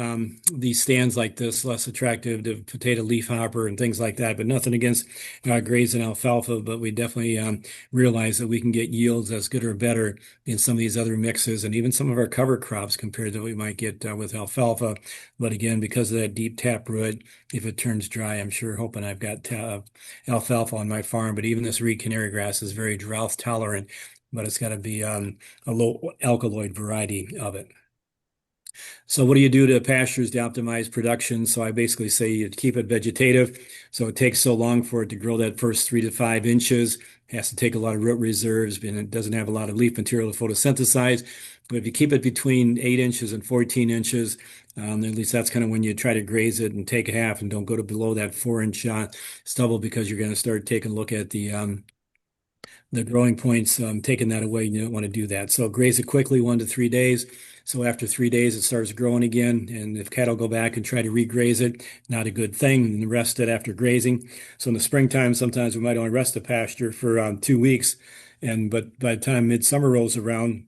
these stands like this, less attractive to potato leaf hopper and things like that, but nothing against grazing alfalfa, but we definitely realize that we can get yields as good or better in some of these other mixes and even some of our cover crops compared to what we might get with alfalfa. But again, because of that deep tap root, if it turns dry, I'm sure hoping I've got alfalfa on my farm, but even this reed canary grass is very drought tolerant, but it's got to be a low alkaloid variety of it. So what do you do to pastures to optimize production? So I basically say you keep it vegetative. So it takes so long for it to grow that first 3 to 5 inches. It has to take a lot of root reserves, and it doesn't have a lot of leaf material to photosynthesize. But if you keep it between 8 inches and 14 inches, at least that's kind of when you try to graze it and take half and don't go to below that 4-inch stubble, because you're going to start taking a look at the growing points, taking that away. You don't want to do that. So graze it quickly, 1 to 3 days. So after 3 days, it starts growing again. And if cattle go back and try to regraze it, not a good thing. And rest it after grazing. So in the springtime, sometimes we might only rest the pasture for 2 weeks. But by the time midsummer rolls around,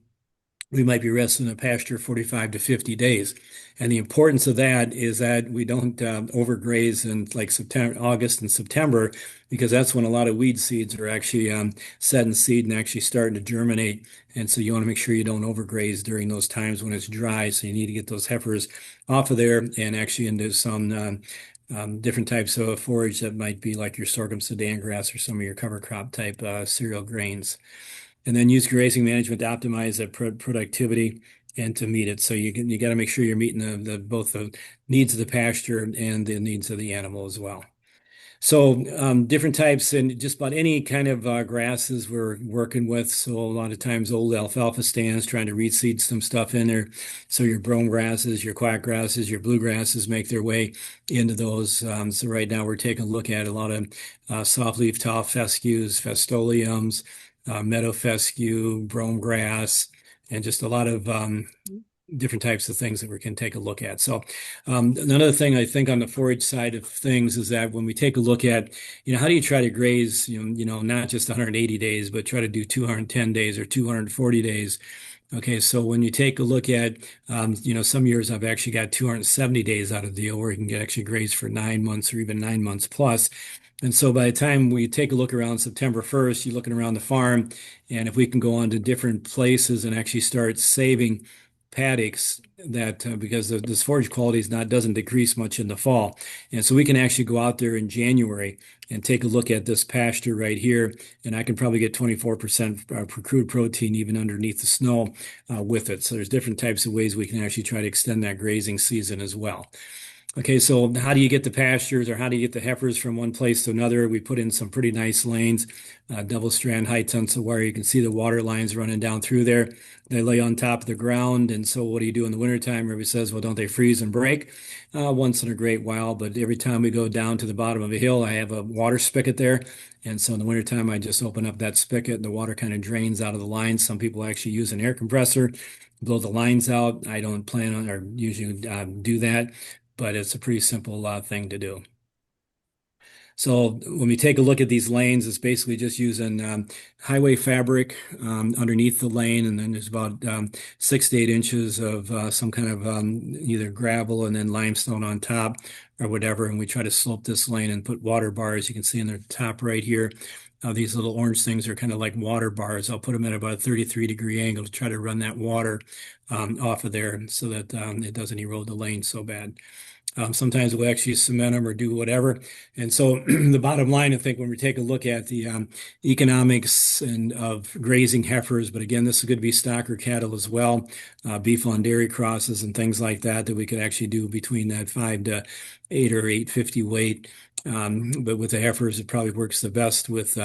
we might be resting the pasture 45 to 50 days. And the importance of that is that we don't overgraze in like September, August and September, because that's when a lot of weed seeds are actually setting seed and actually starting to germinate. And so you want to make sure you don't overgraze during those times when it's dry. So you need to get those heifers off of there and actually into some different types of forage that might be like your sorghum Sudan grass or some of your cover crop type cereal grains. And then use grazing management to optimize that productivity and to meet it. So you got to make sure you're meeting both the needs of the pasture and the needs of the animal as well. So different types and just about any kind of grasses we're working with. So a lot of times old alfalfa stands trying to reseed some stuff in there. So your brome grasses, your quack grasses, your bluegrasses make their way into those. So right now we're taking a look at a lot of softleaf tall fescues, festoleums, meadow fescue, brome grass, and just a lot of different types of things that we can take a look at. So another thing I think on the forage side of things is that when we take a look at, how do you try to graze, not just 180 days, but try to do 210 days or 240 days. Okay, so when you take a look at, some years I've actually got 270 days out of the deal where you can get actually graze for 9 months or even 9 months plus. And so by the time we take a look around September 1st, you're looking around the farm, and if we can go on to different places and actually start saving paddocks that because this forage quality doesn't decrease much in the fall. And so we can actually go out there in January and take a look at this pasture right here, and I can probably get 24% per crude protein even underneath the snow with it. So there's different types of ways we can actually try to extend that grazing season as well. Okay, so how do you get the pastures or how do you get the heifers from one place to another? We put in some pretty nice lanes, double strand high tensile wire. You can see the water lines running down through there. They lay on top of the ground. And so what do you do in the wintertime? Everybody says, well, don't they freeze and break? Once in a great while, but every time we go down to the bottom of a hill, I have a water spigot there. And so in the wintertime, I just open up that spigot and the water kind of drains out of the lines. Some people actually use an air compressor, blow the lines out. I don't plan on or usually do that, but it's a pretty simple thing to do. So when we take a look at these lanes, it's basically just using highway fabric underneath the lane, and then there's about 6 to 8 inches of some kind of either gravel and then limestone on top or whatever. And we try to slope this lane and put water bars. You can see in the top right here. These little orange things are kind of like water bars. I'll put them at about a 33-degree angle to try to run that water off of there so that it doesn't erode the lane so bad. Sometimes we'll actually cement them or do whatever. And so the bottom line, I think, when we take a look at the economics and of grazing heifers, but again, this is going to be stock or cattle as well, beef on dairy crosses and things like that, that we could actually do between that 5 to 8 or 850 weight. But with the heifers, it probably works the best with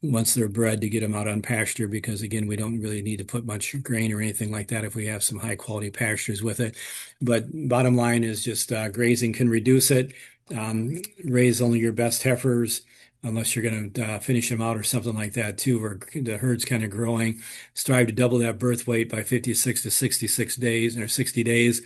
once they're bred to get them out on pasture because, again, we don't really need to put much grain or anything like that if we have some high quality pastures with it. But bottom line is just grazing can reduce it. Raise only your best heifers unless you're going to finish them out or something like that too, where the herd's kind of growing. Strive to double that birth weight by 56 to 66 days or 60 days.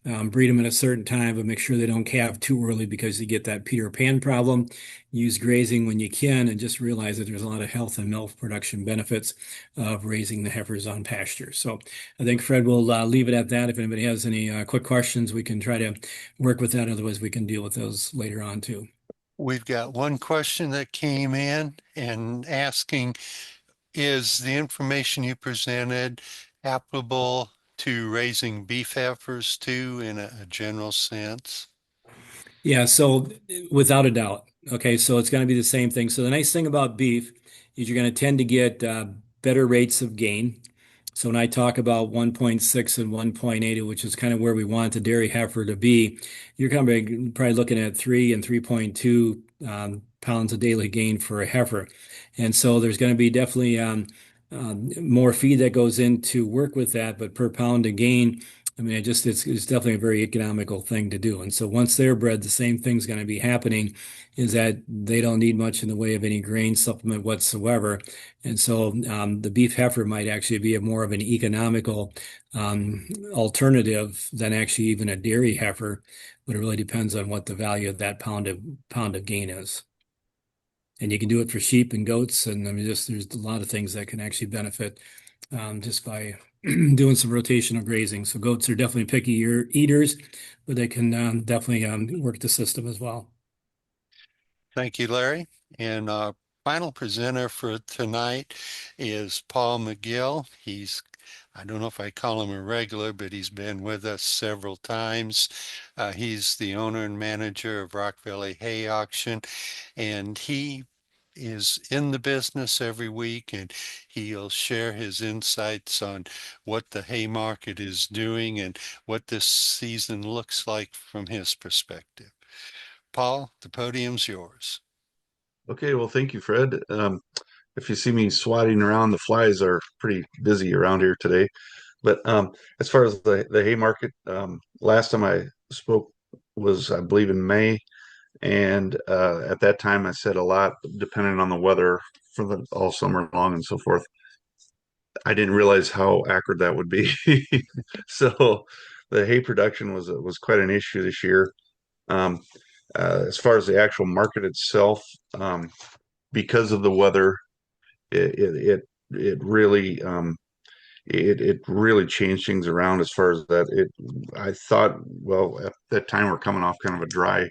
Breed them at a certain time, but make sure they don't calve too early because you get that Peter Pan problem. Use grazing when you can, and just realize that there's a lot of health and milk production benefits of raising the heifers on pasture. So I think Fred will leave it at that. If anybody has any quick questions, we can try to work with that. Otherwise, we can deal with those later on too. We've got one question that came in and asking, is the information you presented applicable to raising beef heifers too in a general sense? Yeah, so without a doubt. Okay, so it's going to be the same thing. So the nice thing about beef is you're going to tend to get better rates of gain. So when I talk about 1.6 and 1.8, which is kind of where we want the dairy heifer to be, you're probably looking at 3 and 3.2 pounds of daily gain for a heifer. And so there's going to be definitely more feed that goes in to work with that, but per pound of gain, I mean, it's definitely a very economical thing to do. And so once they're bred, the same thing's going to be happening is that they don't need much in the way of any grain supplement whatsoever. And so the beef heifer might actually be more of an economical alternative than actually even a dairy heifer, but it really depends on what the value of that pound of gain is. And you can do it for sheep and goats, and I mean, there's a lot of things that can actually benefit just by doing some rotational grazing. So goats are definitely picky eaters, but they can definitely work the system as well. Thank you, Larry. And our final presenter for tonight is Paul McGill. I don't know if I call him a regular, but he's been with us several times. He's the owner and manager of Rock Valley Hay Auction, and he is in the business every week, and he'll share his insights on what the hay market is doing and what this season looks like from his perspective. Paul, the podium's yours. Okay, well, thank you, Fred. If you see me swatting around, the flies are pretty busy around here today. But as far as the hay market, last time I spoke was, I believe, in May. And at that time, I said a lot, depending on the weather for all summer long and so forth. I didn't realize how accurate that would be. So the hay production was quite an issue this year. Um, as far as the actual market itself, because of the weather, it it it, it really it really changed things around as far as that. I thought, well, at that time we're coming off kind of a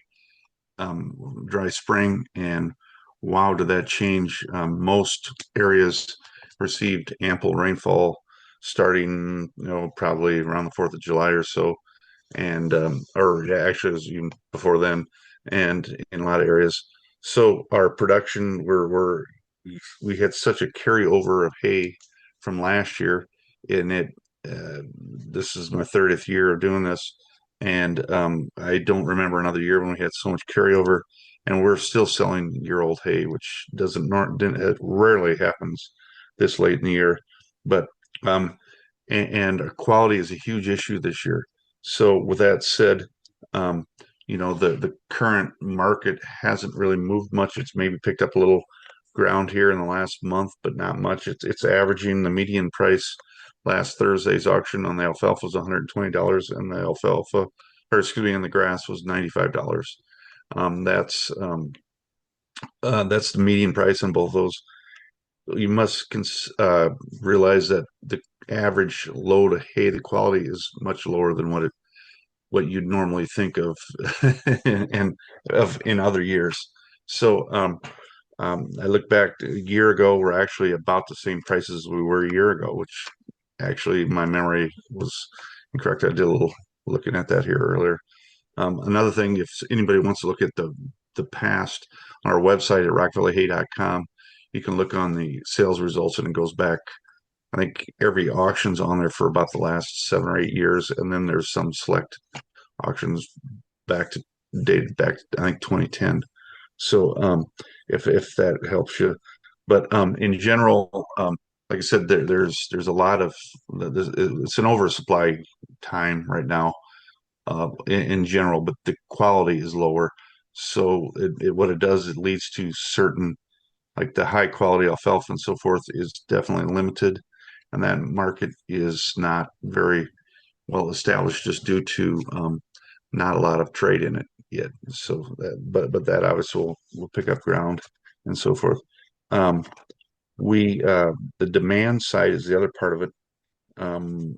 dry spring, and wow, did that change? Most areas received ample rainfall starting, probably around the 4th of July or so, and or yeah, actually it was even before then, and in a lot of areas. So our production, we had such a carryover of hay from last year, and this is my 30th year of doing this, and I don't remember another year when we had so much carryover, and we're still selling year-old hay, which it rarely happens this late in the year, but and quality is a huge issue this year. So with that said, um, the current market hasn't really moved much. It's maybe picked up a little ground here in the last month, but not much. It's averaging the median price last Thursday's auction on the alfalfa was $120, and the alfalfa, or excuse me, and the grass was $95. Um, that's um, that's the median price on both those. You must realize that the average load of hay, the quality is much lower than what you'd normally think of and of in other years. So I look back a year ago, we're actually about the same prices we were a year ago, which actually my memory was incorrect. I did a little looking at that here earlier. Another thing, if anybody wants to look at the past on our website at rockvalleyhay.com, you can look on the sales results, and it goes back. I think every auction's on there for about the last 7 or 8 years, and then there's some select auctions back to dated back to, I think, 2010. So if that helps you, but in general, like I said, there's a lot of it's an oversupply time right now in general, but the quality is lower. So what it does, it leads to certain, like the high quality alfalfa and so forth, is definitely limited, and that market is not very well established just due to not a lot of trade in it yet. So, but that obviously will pick up ground and so forth. Um, we the demand side is the other part of it.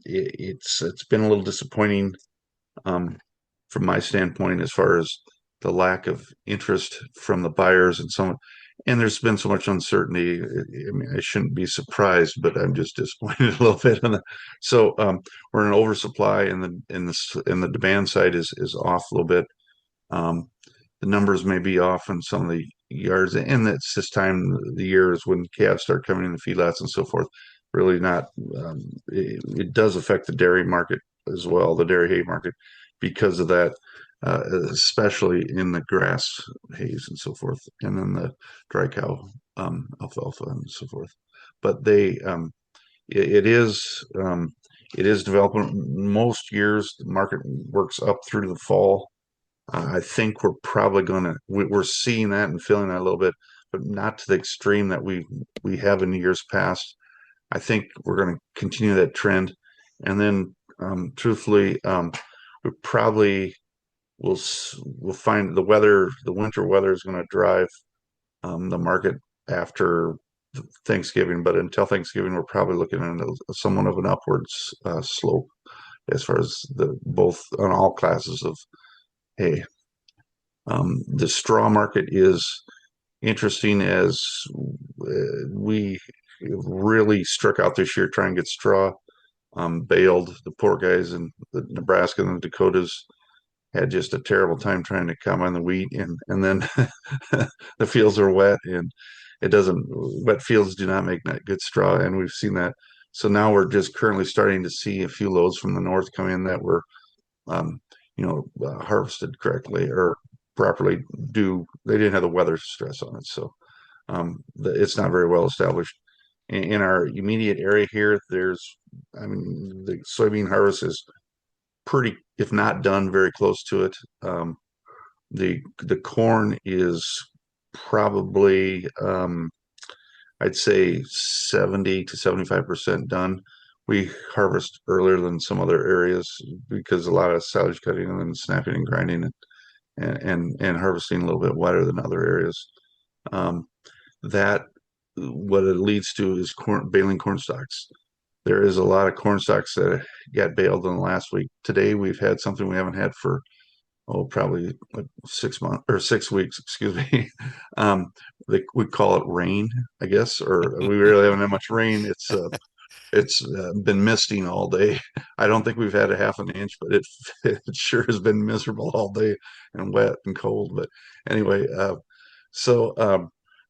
It's been a little disappointing um, from my standpoint as far as the lack of interest from the buyers and some. And there's been so much uncertainty. I mean, I shouldn't be surprised, but I'm just disappointed a little bit on that. So we're in an oversupply, and the demand side is off a little bit. Um, the numbers may be off in some of the yards, and that's this time of the year is when calves start coming in the feedlots and so forth. Really not. It does affect the dairy market as well, the dairy hay market, because of that, especially in the grass hays and so forth, and then the dry cow alfalfa and so forth. But it is it is developing. Most years the market works up through the fall. I think we're probably we're seeing that and feeling that a little bit, but not to the extreme that we have in years past. I think we're going to continue that trend, and then truthfully, we probably we'll find the winter weather is going to drive the market after Thanksgiving. But until Thanksgiving, we're probably looking at somewhat of an upwards slope as far as the both on all classes of hay. The straw market is interesting as we really struck out this year trying to get straw baled. The poor guys in the Nebraska and the Dakotas had just a terrible time trying to come on the wheat, and then the fields are wet, and it doesn't wet fields do not make that good straw, and we've seen that. So now we're just currently starting to see a few loads from the north come in that were um, harvested correctly or properly due. They didn't have the weather stress on it, so it's not very well established. In our immediate area here, I mean, the soybean harvest is pretty, if not done, very close to it. The corn is probably, I'd say 70 to 75% done. We harvest earlier than some other areas because a lot of silage cutting and then snapping and grinding and harvesting a little bit wetter than other areas. Um, that what it leads to is baling corn stalks. There is a lot of corn stalks that got baled in the last week. Today we've had something we haven't had for probably like 6 months or 6 weeks, excuse me. Um, we call it rain, I guess, or we really haven't had much rain. It's been misting all day. I don't think we've had a half an inch, but it sure has been miserable all day and wet and cold. But anyway, so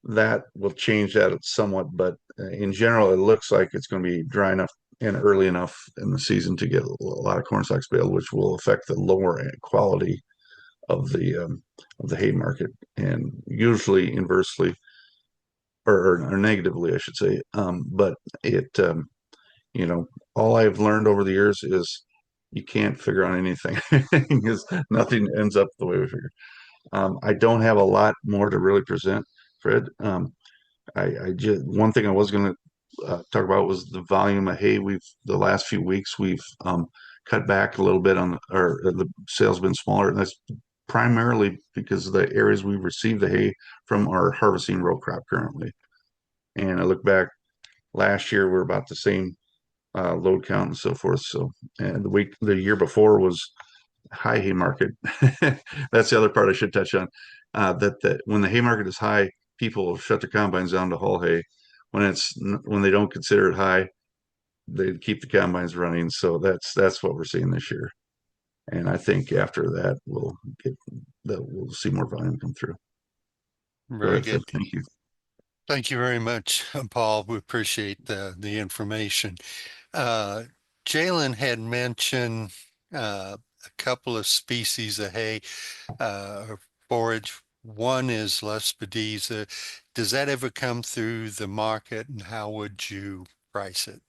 that will change that somewhat. But in general, it looks like it's going to be dry enough and early enough in the season to get a lot of corn stalks baled, which will affect the lower quality of the hay market, and usually inversely or negatively, I should say. But it you know, all I've learned over the years is you can't figure out anything because nothing ends up the way we figured. I don't have a lot more to really present, Fred. I just one thing I was going to talk about was the volume of hay. The last few weeks we've cut back a little bit on or the sales been smaller, and that's primarily because of the areas we receive the hay from are harvesting row crop currently. And I look back last year, we're about the same load count and so forth. So, and the year before was high hay market. That's the other part I should touch on. That when the hay market is high, people shut their combines down to haul hay. When they don't consider it high, they keep the combines running. So that's what we're seeing this year. And I think after that we'll see more volume come through. Go Very ahead, Fred. good. Thank you. Thank you very much, Paul. We appreciate the information. Uh, Jalen had mentioned a couple of species of hay or forage. One is Lespedeza. Does that ever come through the market, and how would you price it?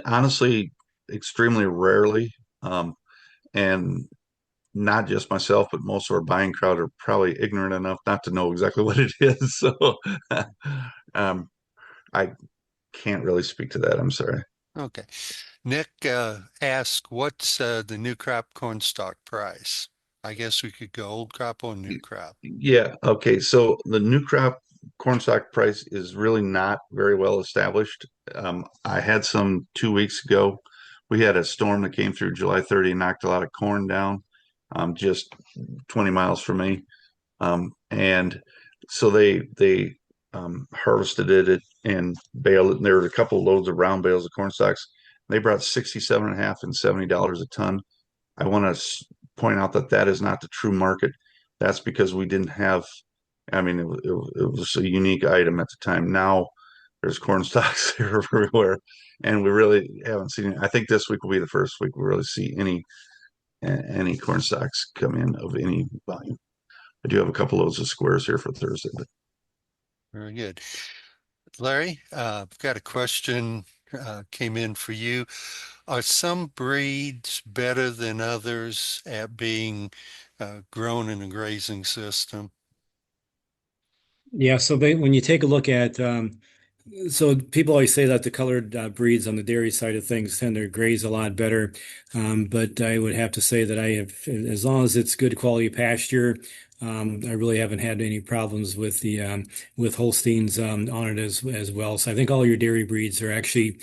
Honestly, extremely rarely. And not just myself, but most of our buying crowd are probably ignorant enough not to know exactly what it is. So um, I can't really speak to that. I'm sorry. Okay. Nick asked, what's the new crop cornstalk price? I guess we could go old crop or new crop. Yeah. Okay. So the new crop corn stock price is really not very well established. I had some 2 weeks ago. We had a storm that came through July 30 and knocked a lot of corn down, just 20 miles from me. And so they harvested it and baled it. And there were a couple of loads of round bales of corn stalks. They brought 67 and a half and $70 a ton. I want to point out that that is not the true market. That's because we didn't have, I mean, it was a unique item at the time. Now there's corn stalks everywhere, and we really haven't seen it. I think this week will be the first week we really see any corn stalks come in of any volume. I do have a couple loads of squares here for Thursday. Very good. Larry, I've got a question came in for you. Are some breeds better than others at being grown in a grazing system? Yeah, so when you take a look at so people always say that the colored breeds on the dairy side of things tend to graze a lot better, but I would have to say that I have, as long as it's good quality pasture, I really haven't had any problems with the with Holsteins on it as well. So I think all your dairy breeds are actually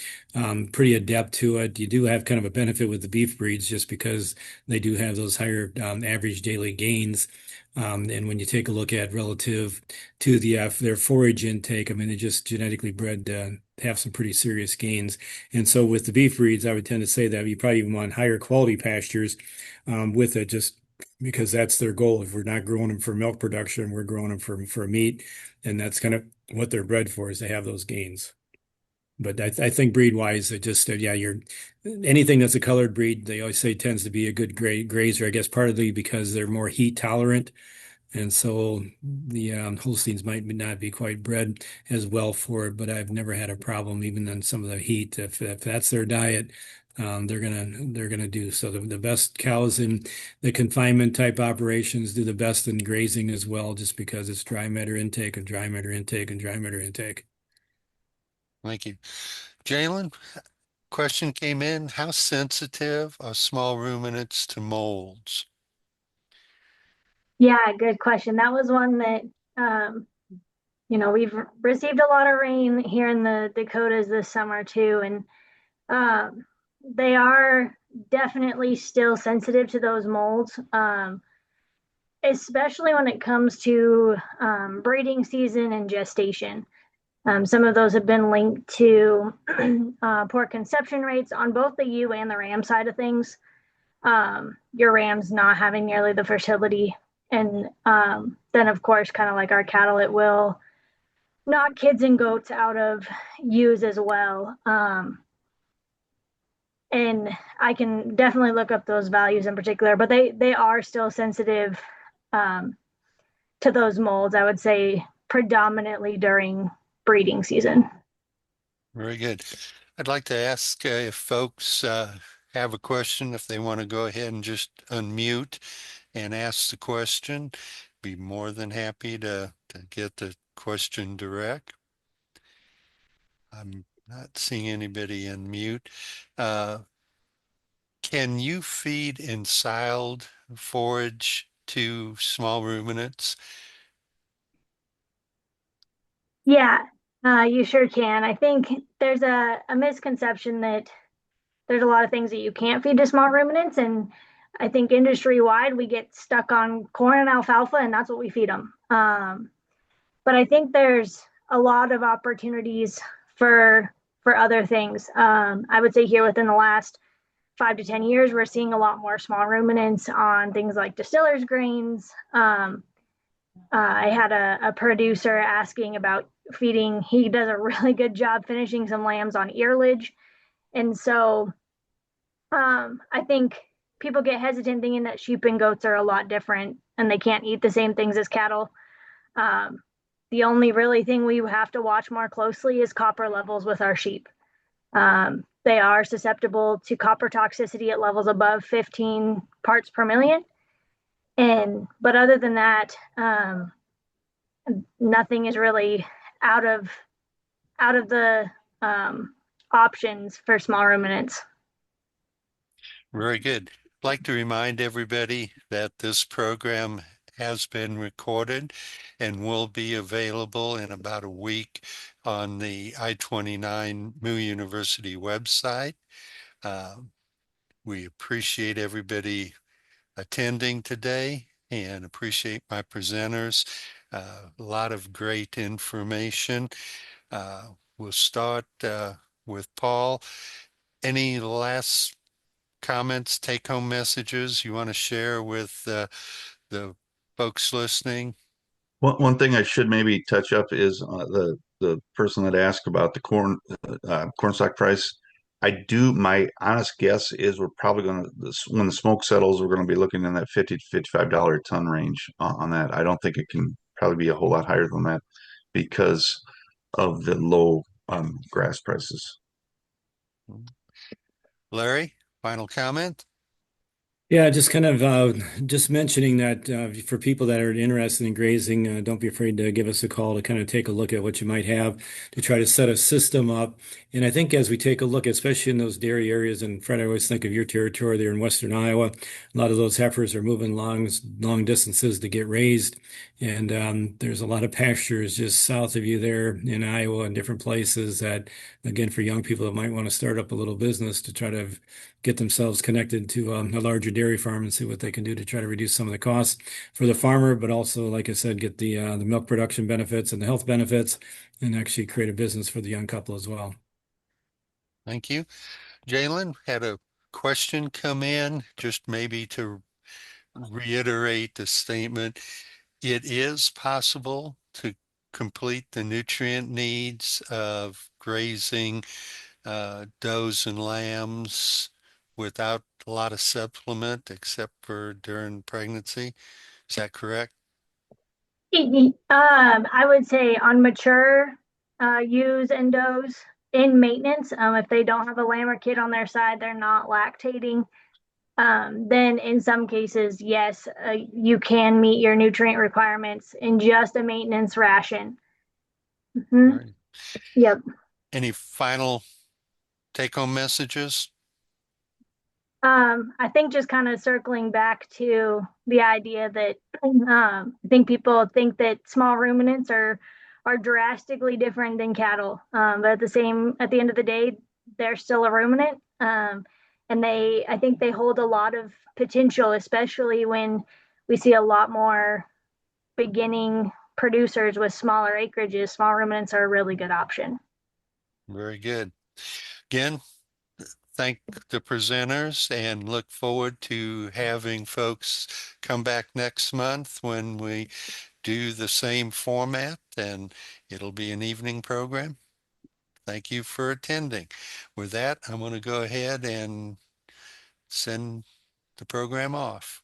pretty adept to it. You do have kind of a benefit with the beef breeds just because they do have those higher average daily gains. And when you take a look at relative to their forage intake, I mean, they just genetically bred to have some pretty serious gains. And so with the beef breeds, I would tend to say that you probably even want higher quality pastures with it, just because that's their goal. If we're not growing them for milk production, we're growing them for meat, and that's kind of what they're bred for, is to have those gains. But I think breed wise, it just yeah, you're anything that's a colored breed, they always say tends to be a good grazer. I guess partly because they're more heat tolerant, and so the Holsteins might not be quite bred as well for it. But I've never had a problem even on some of the heat. If that's their diet, they're gonna do. So the best cows in the confinement type operations do the best in grazing as well, just because it's dry matter intake and dry matter intake and dry matter intake. Thank you. Jalen, question came in. How sensitive are small ruminants to molds? Yeah, good question. That was one that, um, we've received a lot of rain here in the Dakotas this summer too, and they are definitely still sensitive to those molds, especially when it comes to breeding season and gestation. Some of those have been linked to poor conception rates on both the ewe and the ram side of things. Your rams not having nearly the fertility. And then, of course, kind of like our cattle, it will knock kids and goats out of ewes as well. And I can definitely look up those values in particular, but they are still sensitive um, to those molds, I would say predominantly during breeding season. Very good. I'd like to ask if folks have a question, if they want to go ahead and just unmute and ask the question. Be more than happy to get the question direct. I'm not seeing anybody unmute. Uh, can you feed ensiled forage to small ruminants? Yeah, you sure can. I think there's a misconception that there's a lot of things that you can't feed to small ruminants. And I think industry wide, we get stuck on corn and alfalfa, and that's what we feed them. But I think there's a lot of opportunities for other things. I would say here within the last 5 to 10 years, we're seeing a lot more small ruminants on things like distillers grains. I had a producer asking about feeding. He does a really good job finishing some lambs on earlage. And so I think people get hesitant thinking that sheep and goats are a lot different and they can't eat the same things as cattle. Um, the only really thing we have to watch more closely is copper levels with our sheep. They are susceptible to copper toxicity at levels above 15 parts per million. But other than that, nothing is really out of the options for small ruminants. Very good. I'd like to remind everybody that this program has been recorded and will be available in about a week on the I-29 Moo University website. We appreciate everybody attending today and appreciate my presenters. A lot of great information. We'll start with Paul. Any last comments, take-home messages you want to share with the folks listening? One thing I should maybe touch up is the person that asked about the corn stock price. My honest guess is we're probably going to, when the smoke settles, we're going to be looking in that $50 to $55 a ton range on that. I don't think it can probably be a whole lot higher than that because of the low grass prices. Larry, final comment? Yeah, just kind of just mentioning that for people that are interested in grazing, don't be afraid to give us a call to kind of take a look at what you might have to try to set a system up. And I think as we take a look, especially in those dairy areas, and Fred, I always think of your territory there in Western Iowa, a lot of those heifers are moving long distances to get raised. And there's a lot of pastures just south of you there in Iowa and different places that, again, for young people that might want to start up a little business to try to get themselves connected to a larger dairy farm and see what they can do to try to reduce some of the costs for the farmer, but also, like I said, get the milk production benefits and the health benefits, and actually create a business for the young couple as well. Thank you. Jalen had a question come in, just maybe to reiterate the statement. It is possible to complete the nutrient needs of grazing does and lambs without a lot of supplement except for during pregnancy. Is that correct? I would say on mature ewes and does, in maintenance, if they don't have a lamb or kid on their side, they're not lactating. Then in some cases, yes, you can meet your nutrient requirements in just a maintenance ration. Mhm. Right. Yep. Any final take-home messages? I think just kind of circling back to the idea that I think people think that small ruminants are drastically different than cattle, but at the end of the day, they're still a ruminant, and I think they hold a lot of potential, especially when we see a lot more beginning producers with smaller acreages. Small ruminants are a really good option. Very good. Again, thank the presenters and look forward to having folks come back next month when we do the same format, and it'll be an evening program. Thank you for attending. With that, I'm going to go ahead and send the program off.